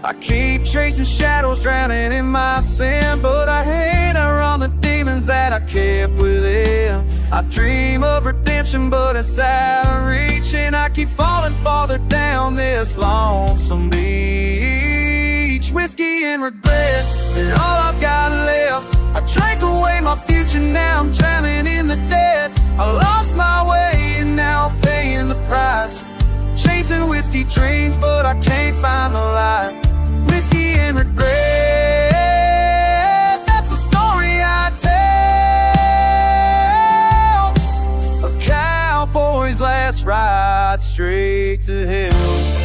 I keep chasing shadows, drowning in my sin, but I hate to run the demons that I kept within. I dream of redemption, but it's out of reach, and I keep falling farther down this lonesome beach. Whiskey and regret is all I've got left. I drank away my future, now I'm drowning in the debt. I lost my way and now I'm paying the price. Chasing whiskey dreams, but I can't find the light. Whiskey and regret, that's a story I tell. A cowboy's last ride straight to hell.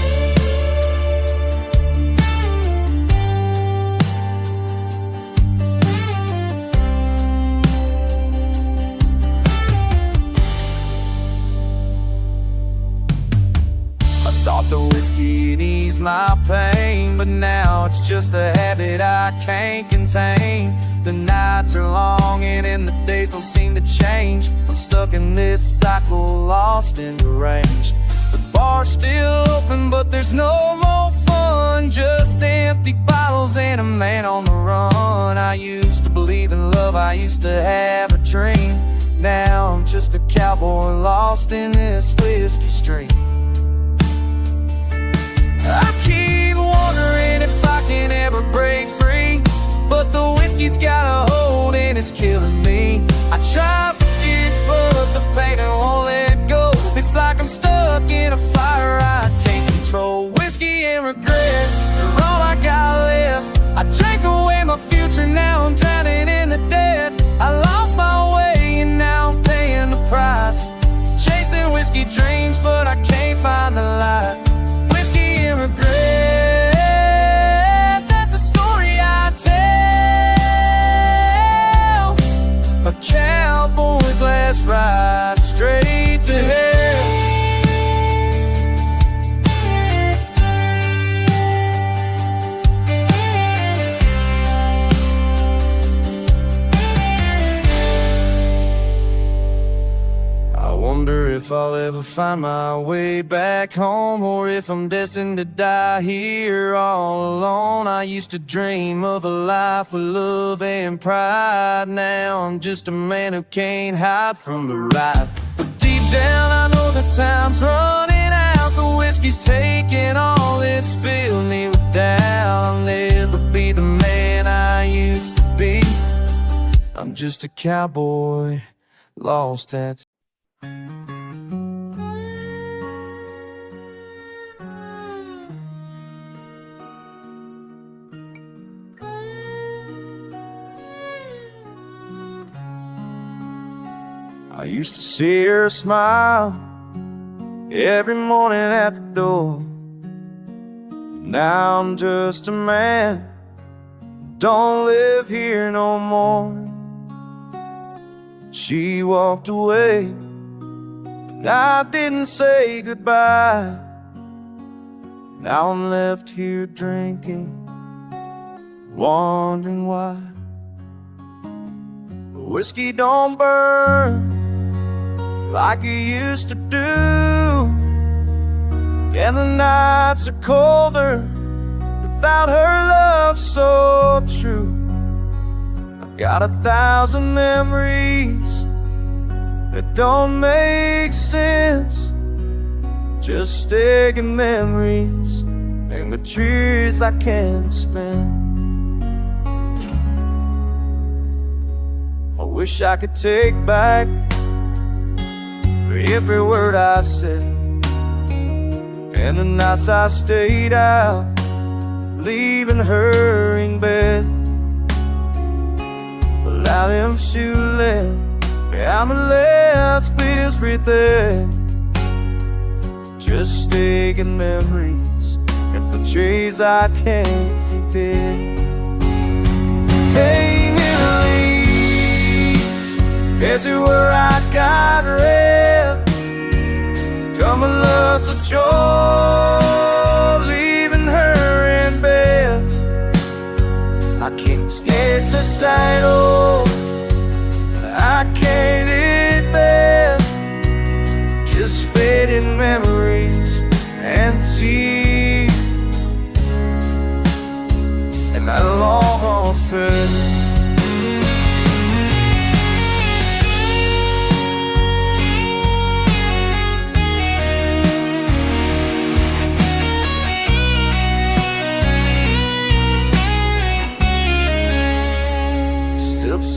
Thought the whiskey'd ease my pain, but now it's just a habit I can't contain. The nights are long and the days don't seem to change. I'm stuck in this cycle, lost and deranged. The bar's still open, but there's no more fun. Just empty bottles and a man on the run. I used to believe in love, I used to have a dream. Now I'm just a cowboy lost in this whiskey stream. I keep wondering if I can ever break free, but the whiskey's got a hold and it's killing me. I try to forget, but the pain won't let go. It's like I'm stuck in a fire I can't control. Whiskey and regret are all I got left. I drank away my future, now I'm drowning in the debt. I lost my way and now I'm paying the price. Chasing whiskey dreams, but I can't find the light. Regret, that's a story I tell. A cowboy's last ride straight to hell. I wonder if I'll ever find my way back home, or if I'm destined to die here all alone. I used to dream of a life with love and pride. Now I'm just a man who can't hide from the ride. But deep down I know the time's running out. The whiskey's taking all it's filling me with doubt. I'll never be the man I used to be. I'm just a cowboy lost at sea. I used to see her smile every morning at the door. Now I'm just a man, don't live here no more. She walked away, but I didn't say goodbye. Now I'm left here drinking, wondering why. whiskey don't burn like it used to do, and the nights are colder without her love so true. I've got 1,000 memories that don't make sense, just stagnant memories and the trees I can't spend. I wish I could take back every word I said, and the nights I stayed out, leaving her in bed. But out them shoe left, I'm left with everything, just stagnant memories and the trees I can't forget. Came in leaves, everywhere I got red. Come a loss of joy, leaving her in bed. I can't stay suicidal, I can't admit, just fading memories and tears, and I long for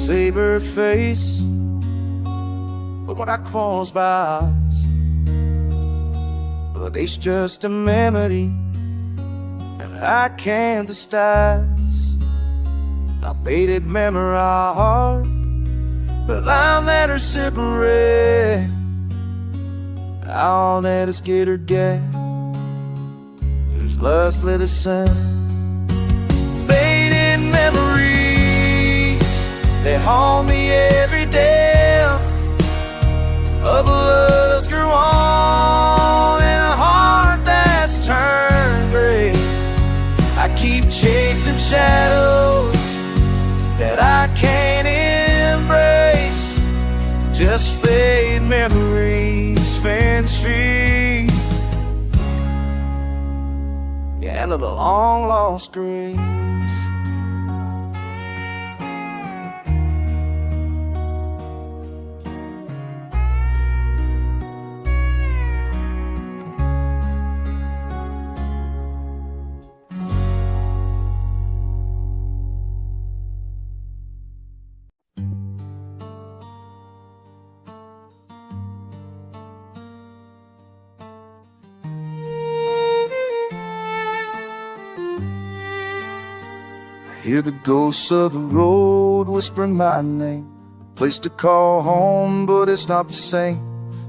saber face, but what I cross by eyes, but it's just a memory that I can't disguise. I baited memory hard, but I'll let her separate. I'll let us get her dead. There's lust, let us send faded memories. They haunt me every day of love's grew on and a heart that's turned gray. I keep chasing shadows that I can't embrace, just fade memories, fence tree, and of the long lost grace. Hear the ghosts of the road whispering my name. Place to call home, but it's not the same.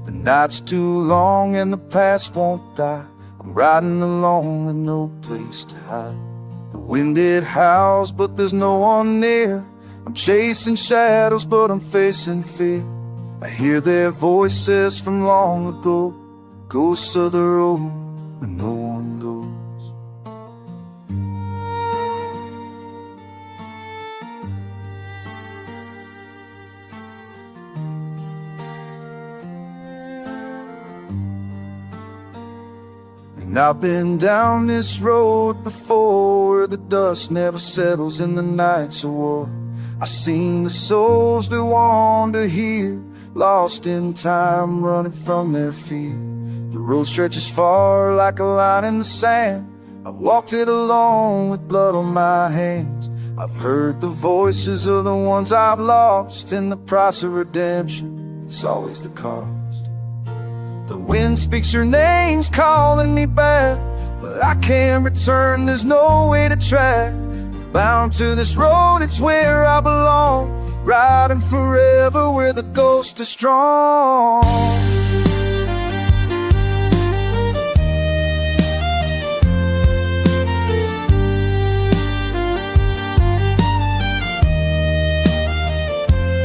The night's too long and the past won't die. I'm riding alone with no place to hide. The wind it howls, but there's no one near. I'm chasing shadows, but I'm facing fear. I hear their voices from long ago, ghosts of the road where no one goes. And I've been down this road before, where the dust never settles in the nights of war. I've seen the souls that wander here, lost in time, running from their fear. The road stretches far like a line in the sand. I've walked it alone with blood on my hands. I've heard the voices of the ones I've lost, and the price of redemption, it's always the cost. The wind speaks your names, calling me back, but I can't return, there's no way to track. Bound to this road, it's where I belong, riding forever where the ghost is strong.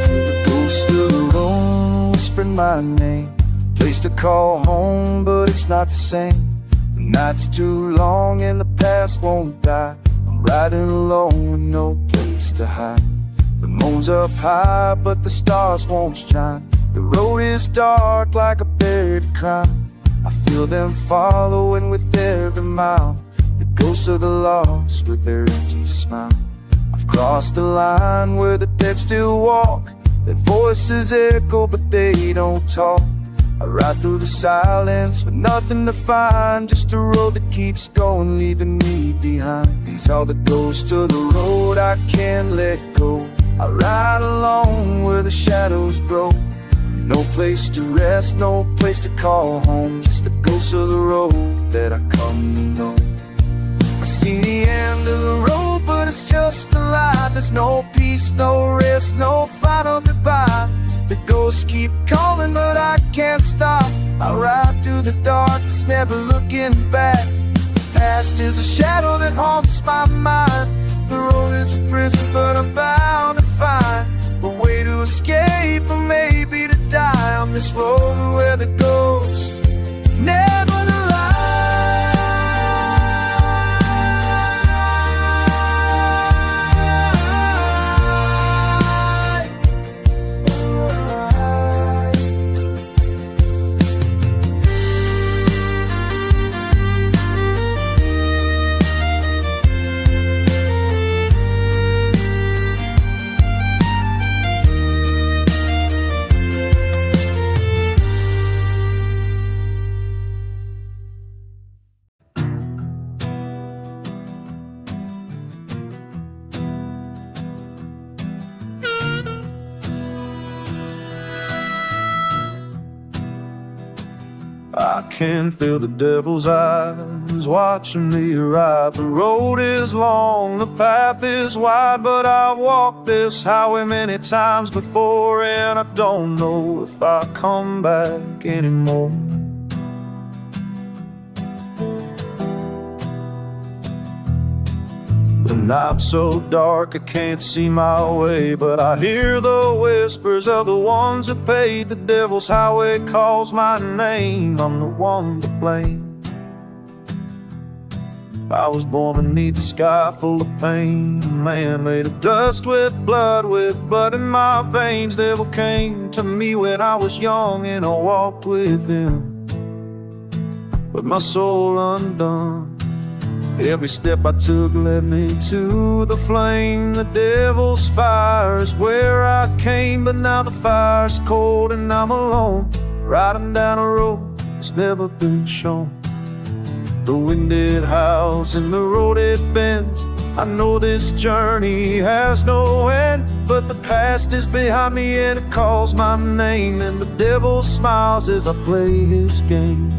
The ghost of the road whispering my name. Place to call home, but it's not the same. The night's too long and the past won't die. I'm riding alone with no place to hide. The moon's up high, but the stars won't shine. The road is dark like a buried crime. I feel them following with every mile, the ghosts of the lost with their empty smile. I've crossed the line where the dead still walk. Their voices echo, but they don't talk. I ride through the silence with nothing to find, just a road that keeps going, leaving me behind. These are the ghosts of the road I can't let go. I ride alone where the shadows grow. No place to rest, no place to call home, just the ghosts of the road that I come to know. I see the end of the road, but it's just a lie. There's no peace, no rest, no final goodbye. The ghosts keep calling, but I can't stop. I ride through the darkness, never looking back. The past is a shadow that haunts my mind. The road is a prison, but I'm bound to find a way to escape, or maybe to die on this road where the ghosts never I can feel the devil's eyes watching me ride. The road is long, the path is wide, but I've walked this highway many times before, and I don't know if I'll come back anymore. The night's so dark I can't see my way, but I hear the whispers of the ones that paid. The devil's highway calls my name, I'm the one to blame. I was born beneath a sky full of pain, a man made of dust with blood in my veins. Devil came to me when I was young, and I walked with him, with my soul undone. Every step I took led me to the flame. The devil's fire is where I came, but now the fire's cold and I'm alone, riding down a road that's never been shown. The wind it howls and the road it bends. I know this journey has no end, but the past is behind me and it calls my name, and the devil smiles as I play his game.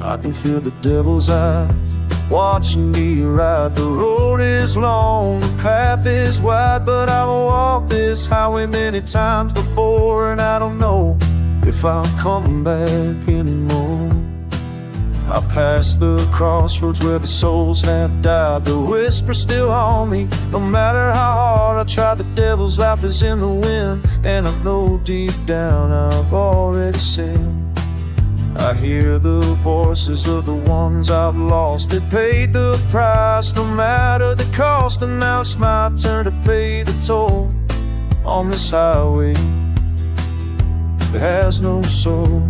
I can feel the devil's eyes watching me ride. The road is long, the path is wide, but I've walked this highway many times before, and I don't know if I'll come back anymore. I passed the crossroads where the souls have died. The whisper still haunt me, no matter how hard I try. The devil's laugh is in the wind, and I know deep down I've already sinned. I hear the voices of the ones I've lost that paid the price, no matter the cost. And now it's my turn to pay the toll on this highway that has no soul.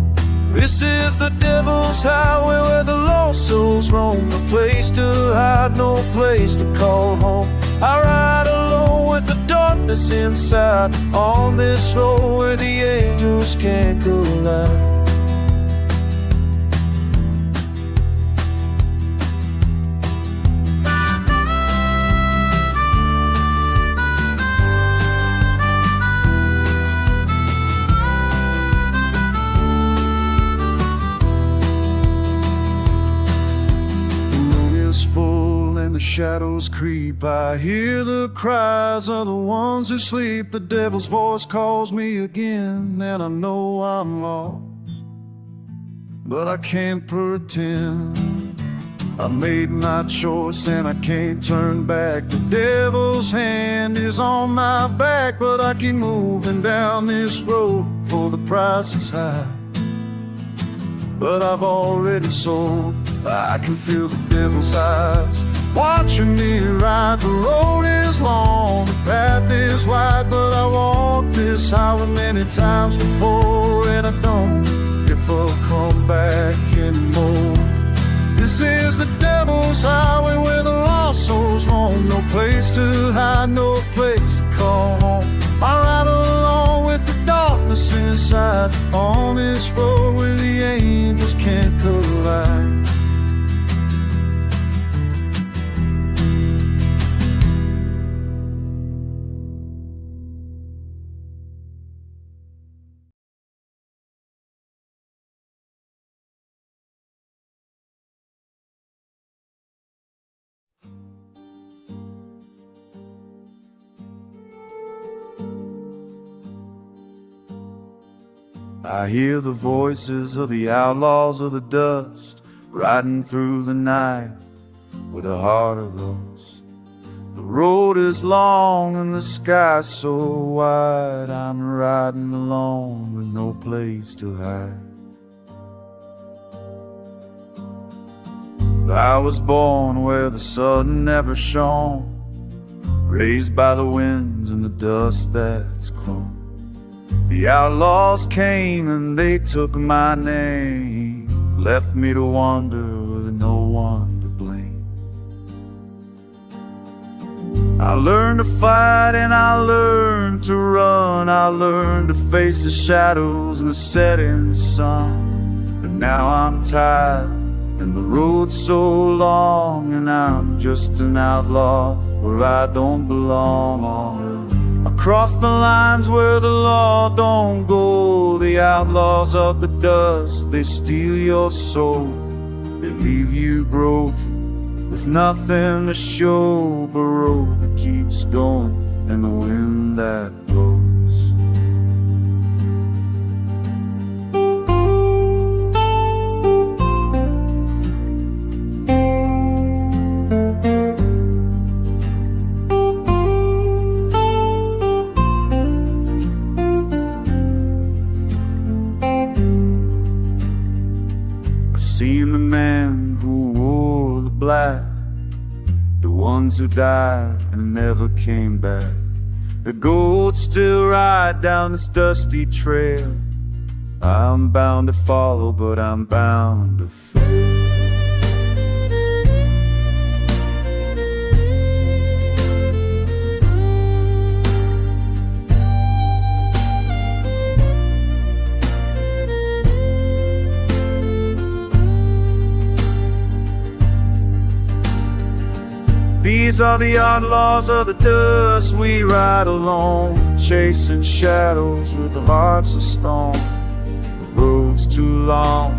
This is the devil's highway where the lost souls roam. No place to hide, no place to call home. I ride alone with the darkness inside, on this road where the angels can't collide. Full and the shadows creep. I hear the cries of the ones who sleep. The devil's voice calls me again, and I know I'm lost, but I can't pretend. I made my choice and I can't turn back. The devil's hand is on my back, but I keep moving down this road, for the price is high, but I've already sold. I can feel the devil's eyes watching me ride. The road is long, the path is wide, but I walked this highway many times before, and I don't if I'll come back anymore. This is the devil's highway where the lost souls roam. No place to hide, no place to call home. I ride along with the darkness inside, on this road where the angels can't collide. I hear the voices of the outlaws of the dust, riding through the night with a heart of rust. The road is long and the sky so wide, I'm riding alone with no place to hide. I was born where the sun never shone, raised by the winds and the dust that's grown. The outlaws came and they took my name, left me to wander with no one to blame. I learned to fight and I learned to run, I learned to face the shadows with setting sun. But now I'm tired and the road's so long, and I'm just an outlaw where I don't belong. Across the lines where the law don't go, the outlaws of the dust, they steal your soul. They leave you broke with nothing to show, but road that keeps going and the wind that blows. Seen the men who wore the black, the ones who died and never came back. The goats still ride down this dusty trail. I'm bound to follow, but I'm bound to fail. These are the outlaws of the dust, we ride alone, chasing shadows with the hearts of stone. The road's too long,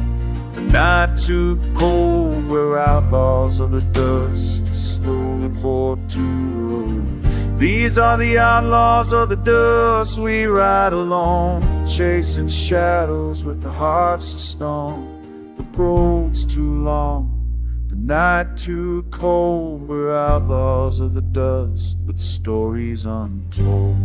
the night too cold, we're outlaws of the dust, slowly for to road. These are the outlaws of the dust, we ride alone, chasing shadows with the hearts of stone. The road's too long, night too cold, we're outlaws of the dust with stories untold.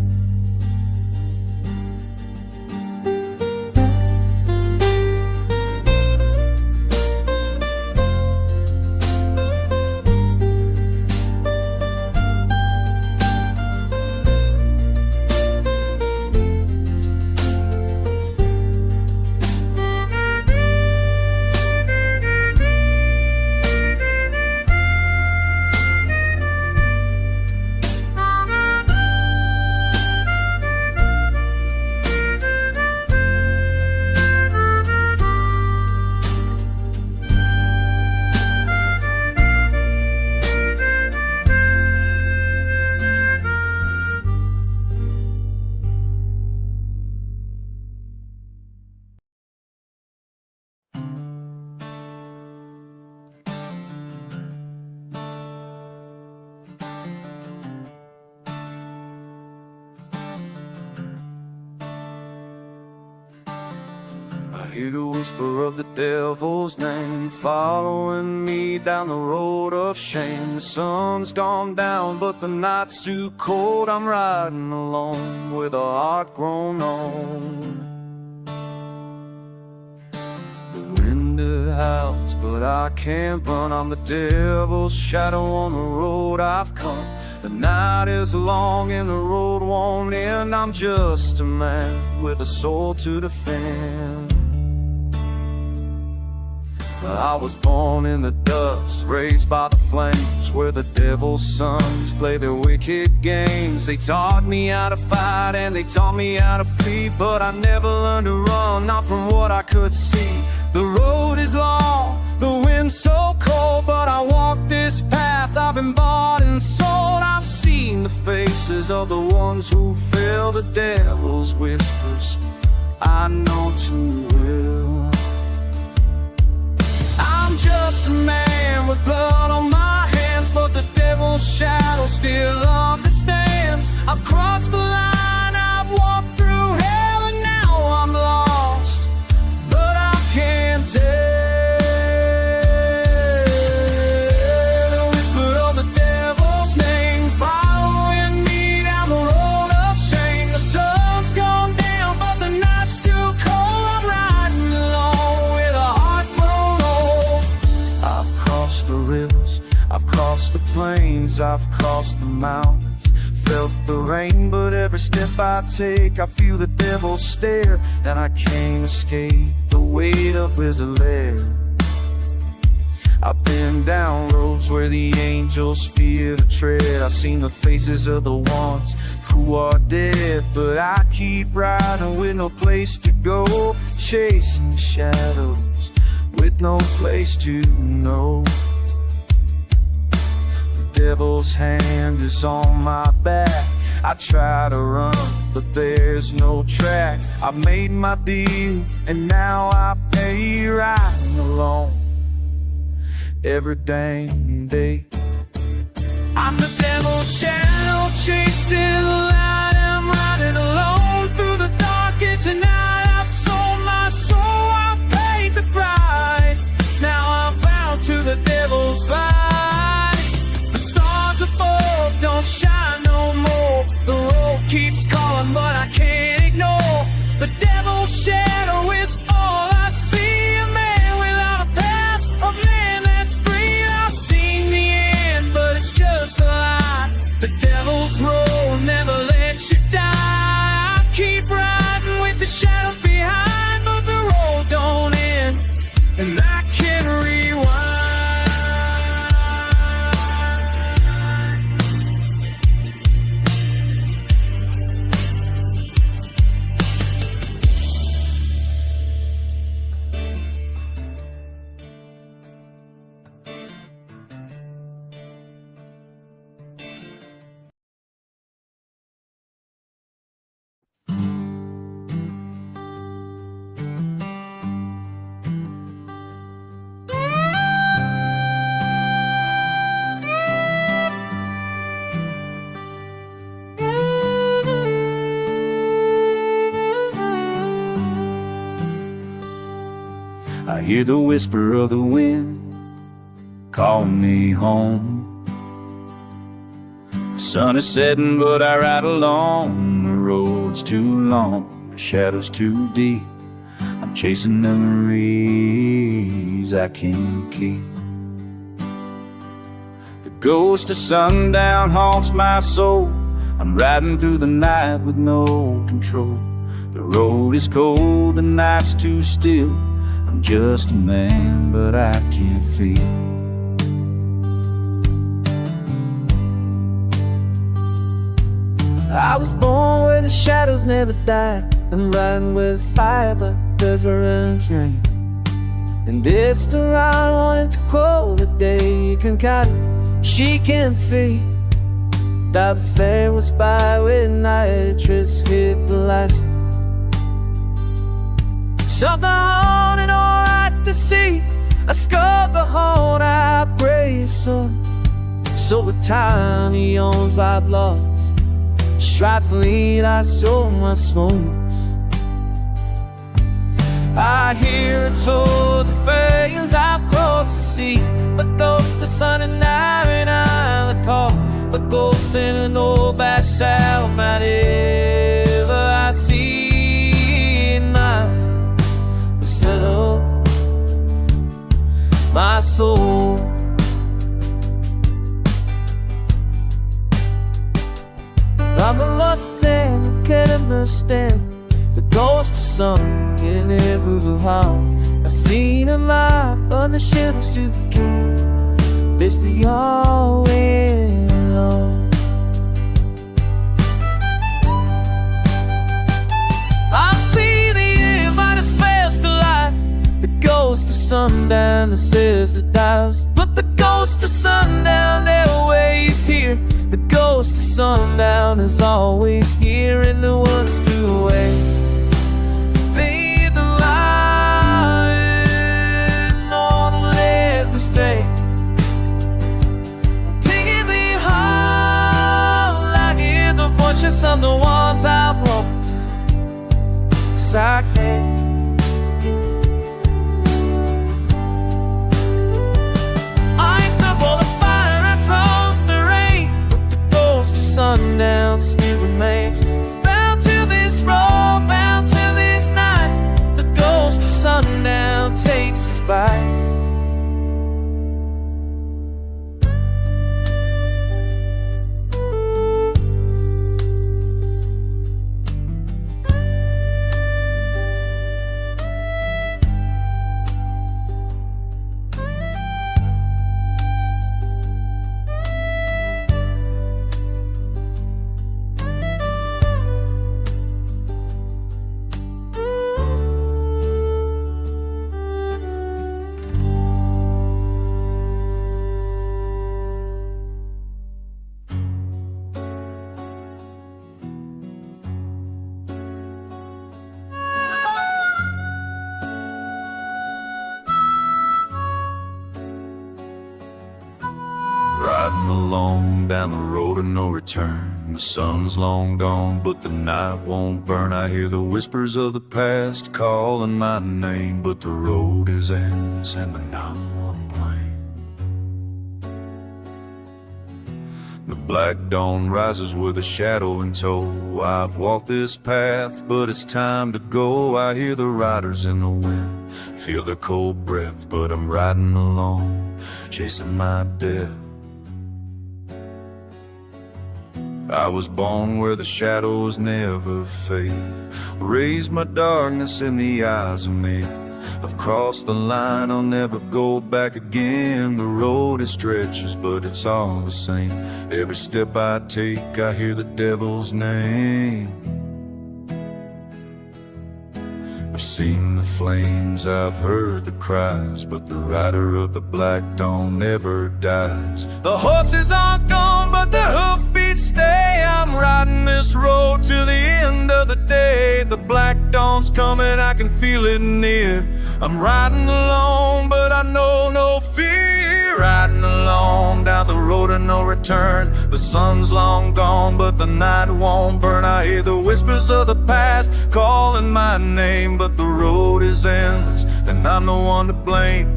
I hear the whisper of the devil's name following me down the road of shame. The sun's gone down, but the night's too cold. I'm riding alone with a heart grown old. The wind it howls, but I can't run. I'm the devil's shadow on the road I've come. The night is long and the road won't end. I'm just a man with a soul to defend. I was born in the dust, raised by the flames, where the devil's sons play their wicked games. They taught me how to fight and they taught me how to flee, but I never learned to run, not from what I could see. The road is long, the wind's so cold, but I walk this path. I've been bought and sold. I've seen the faces of the ones who feel the devil's whispers I know too well. I'm just a man with blood on my hands, but the devil's shadow still understands. I've crossed the line, I've walked through hell, and now I'm lost, but I can't tell the whisper of the devil's name following me down the road of shame. The sun's gone down, but the night's too cold. I'm riding alone with a heart grown old. I've crossed the rivers, I've crossed the plains, I've crossed the mountains, felt the rain, but every step I take I feel the devil's stare, and I can't escape the weight of his lair. I've been down roads where the angels fear to tread. I've seen the faces of the ones who are dead, but I keep riding with no place to go, chasing shadows with no place to know. The devil's hand is on my back. I try to run, but there's no track. I made my deal, and now I pay riding alone every dang day. I'm the devil's shadow chasing the light. I'm riding alone through the darkest night. I've sold my soul, I've paid the price. Now I'm bound to the devil's light. The stars above don't shine no more. The road keeps calling, but I can't ignore. The devil's shadow is all I see. A man without a past, a man that's free. I've seen the end, but it's just a lie. The devil's road never lets you die. I keep riding with the shadows behind, but the road don't end, and I can rewind. I hear the whisper of the wind calling me home. The sun is setting, but I ride alone. The road's too long, the shadow's too deep. I'm chasing memories I can't keep. The ghost of sundown haunts my soul. I'm riding through the night with no control. The road is cold, the night's too still. I'm just a man, but I can't feel. I was born where the shadows never die. I'm riding with fire, but there's a rain train. And it's the right one to quote the day. You can cut it, she can feel. That affair was by with nitrous hit the lights. Something haunted alright to see. I scored the horn, I pray so. So with time he owns my lost. Strike the lead, I sold my souls. I hear it told the fails, I've crossed the sea. But ghosts the sun and night, and I the call. But ghosts in an old bass sound, might ever I see in my visceral. soul. I'm a lucky man who can't understand the ghost of sun in every heart. I've seen a light on the shadows to the king. This the all went on. I've seen the air minus fails to light, the ghost of sundown that says it dies. But the ghost of sundown, they're always here. The ghost of sundown is always here, and the ones to wait. Be the light, don't let me stay. Taking the heart, I hear the voices of the ones I've lost. 'Cause I can't. Sundown still remains. Bound to this road, bound to this night. The ghost of sundown takes its bite. Riding along down the road of no return. The sun's long gone, but the night won't burn. I hear the whispers of the past calling my name, but the road is endless and the 911 plane. The black dawn rises with a shadow in tow. I've walked this path, but it's time to go. I hear the riders in the wind, feel their cold breath, but I'm riding along, chasing my death. I was born where the shadows never fade. Raised my darkness in the eyes of men. I've crossed the line, I'll never go back again. The road it stretches, but it's all the same. Every step I take, I hear the devil's name. I've seen the flames, I've heard the cries, but the rider of the black dawn never dies. The horses aren't gone, but the hoofbeats stay. I'm riding this road till the end of the day. The black dawn's coming, I can feel it near. I'm riding alone, but I know no fear. Riding along down the road of no return. The sun's long gone, but the night won't burn. I hear the whispers of the past calling my name, but the road is endless, and I'm the one to blame.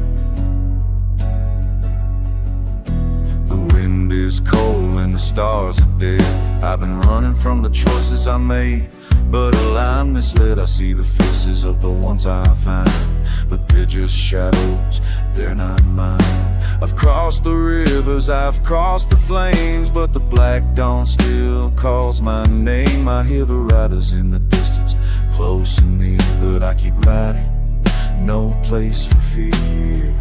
The wind is cold and the stars are dead. I've been running from the choices I made, but I'm misled. I see the faces of the ones I find, but they're just shadows, they're not mine. I've crossed the rivers, I've crossed the flames, but the black dawn still calls my name. I hear the riders in the distance, close and near, but I keep riding, no place for fear.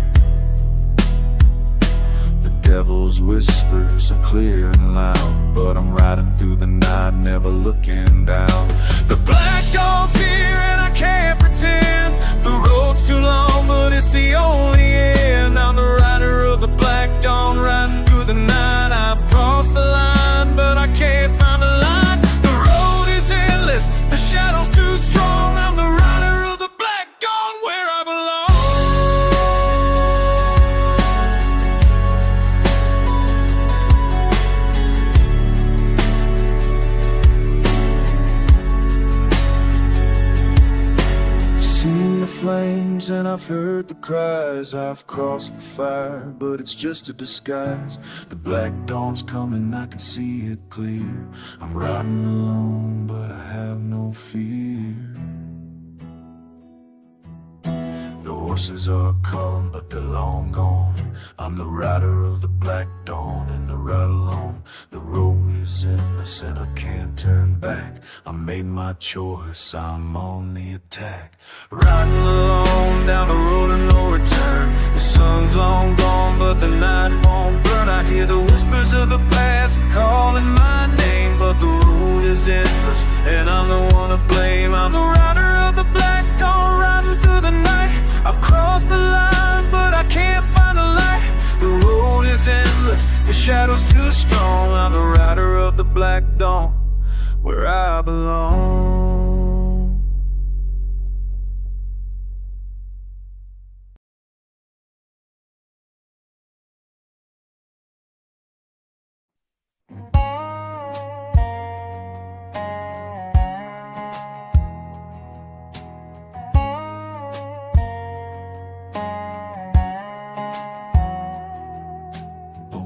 The devil's whispers are clear and loud, but I'm riding through the night, never looking down. The black dawn's here and I can't pretend. The road's too long, but it's the only end. I'm the rider of the black dawn, riding through the night. I've crossed the line, but I can't find a line. The road is endless, the shadow's too strong. I'm the rider of the black dawn, where I belong. Seen the flames and I've heard the cries. I've crossed the fire, but it's just a disguise. The black dawn's coming, I can see it clear. I'm riding alone, but I have no fear. The horses are calling, but they're long gone. I'm the rider of the black dawn, and the ride along. The road is endless and I can't turn back. I made my choice, I'm on the attack. Riding alone down the road of no return. The sun's long gone, but the night won't burn. I hear the whispers of the past calling my name, but the road is endless, and I'm the one to blame. I'm the rider of the black dawn, riding through the night. I've crossed the line, but I can't find a light. The road is endless, the shadow's too strong. I'm the rider of the black dawn, where I belong.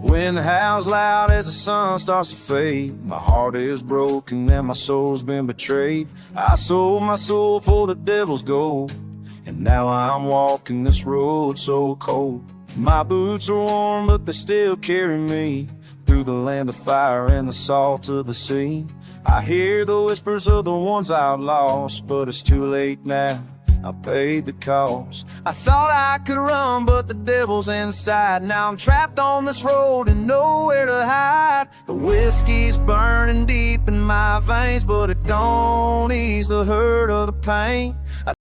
Wind howls loud as the sun starts to fade. My heart is broken and my soul's been betrayed. I sold my soul for the devil's gold, and now I'm walking this road so cold. My boots are warm, but they still carry me through the land of fire and the salt of the sea. I hear the whispers of the ones I've lost, but it's too late now, I paid the cost. I thought I could run, but the devil's inside. Now I'm trapped on this road and nowhere to hide. The whiskey's burning deep in my veins, but it don't ease the hurt of the pain.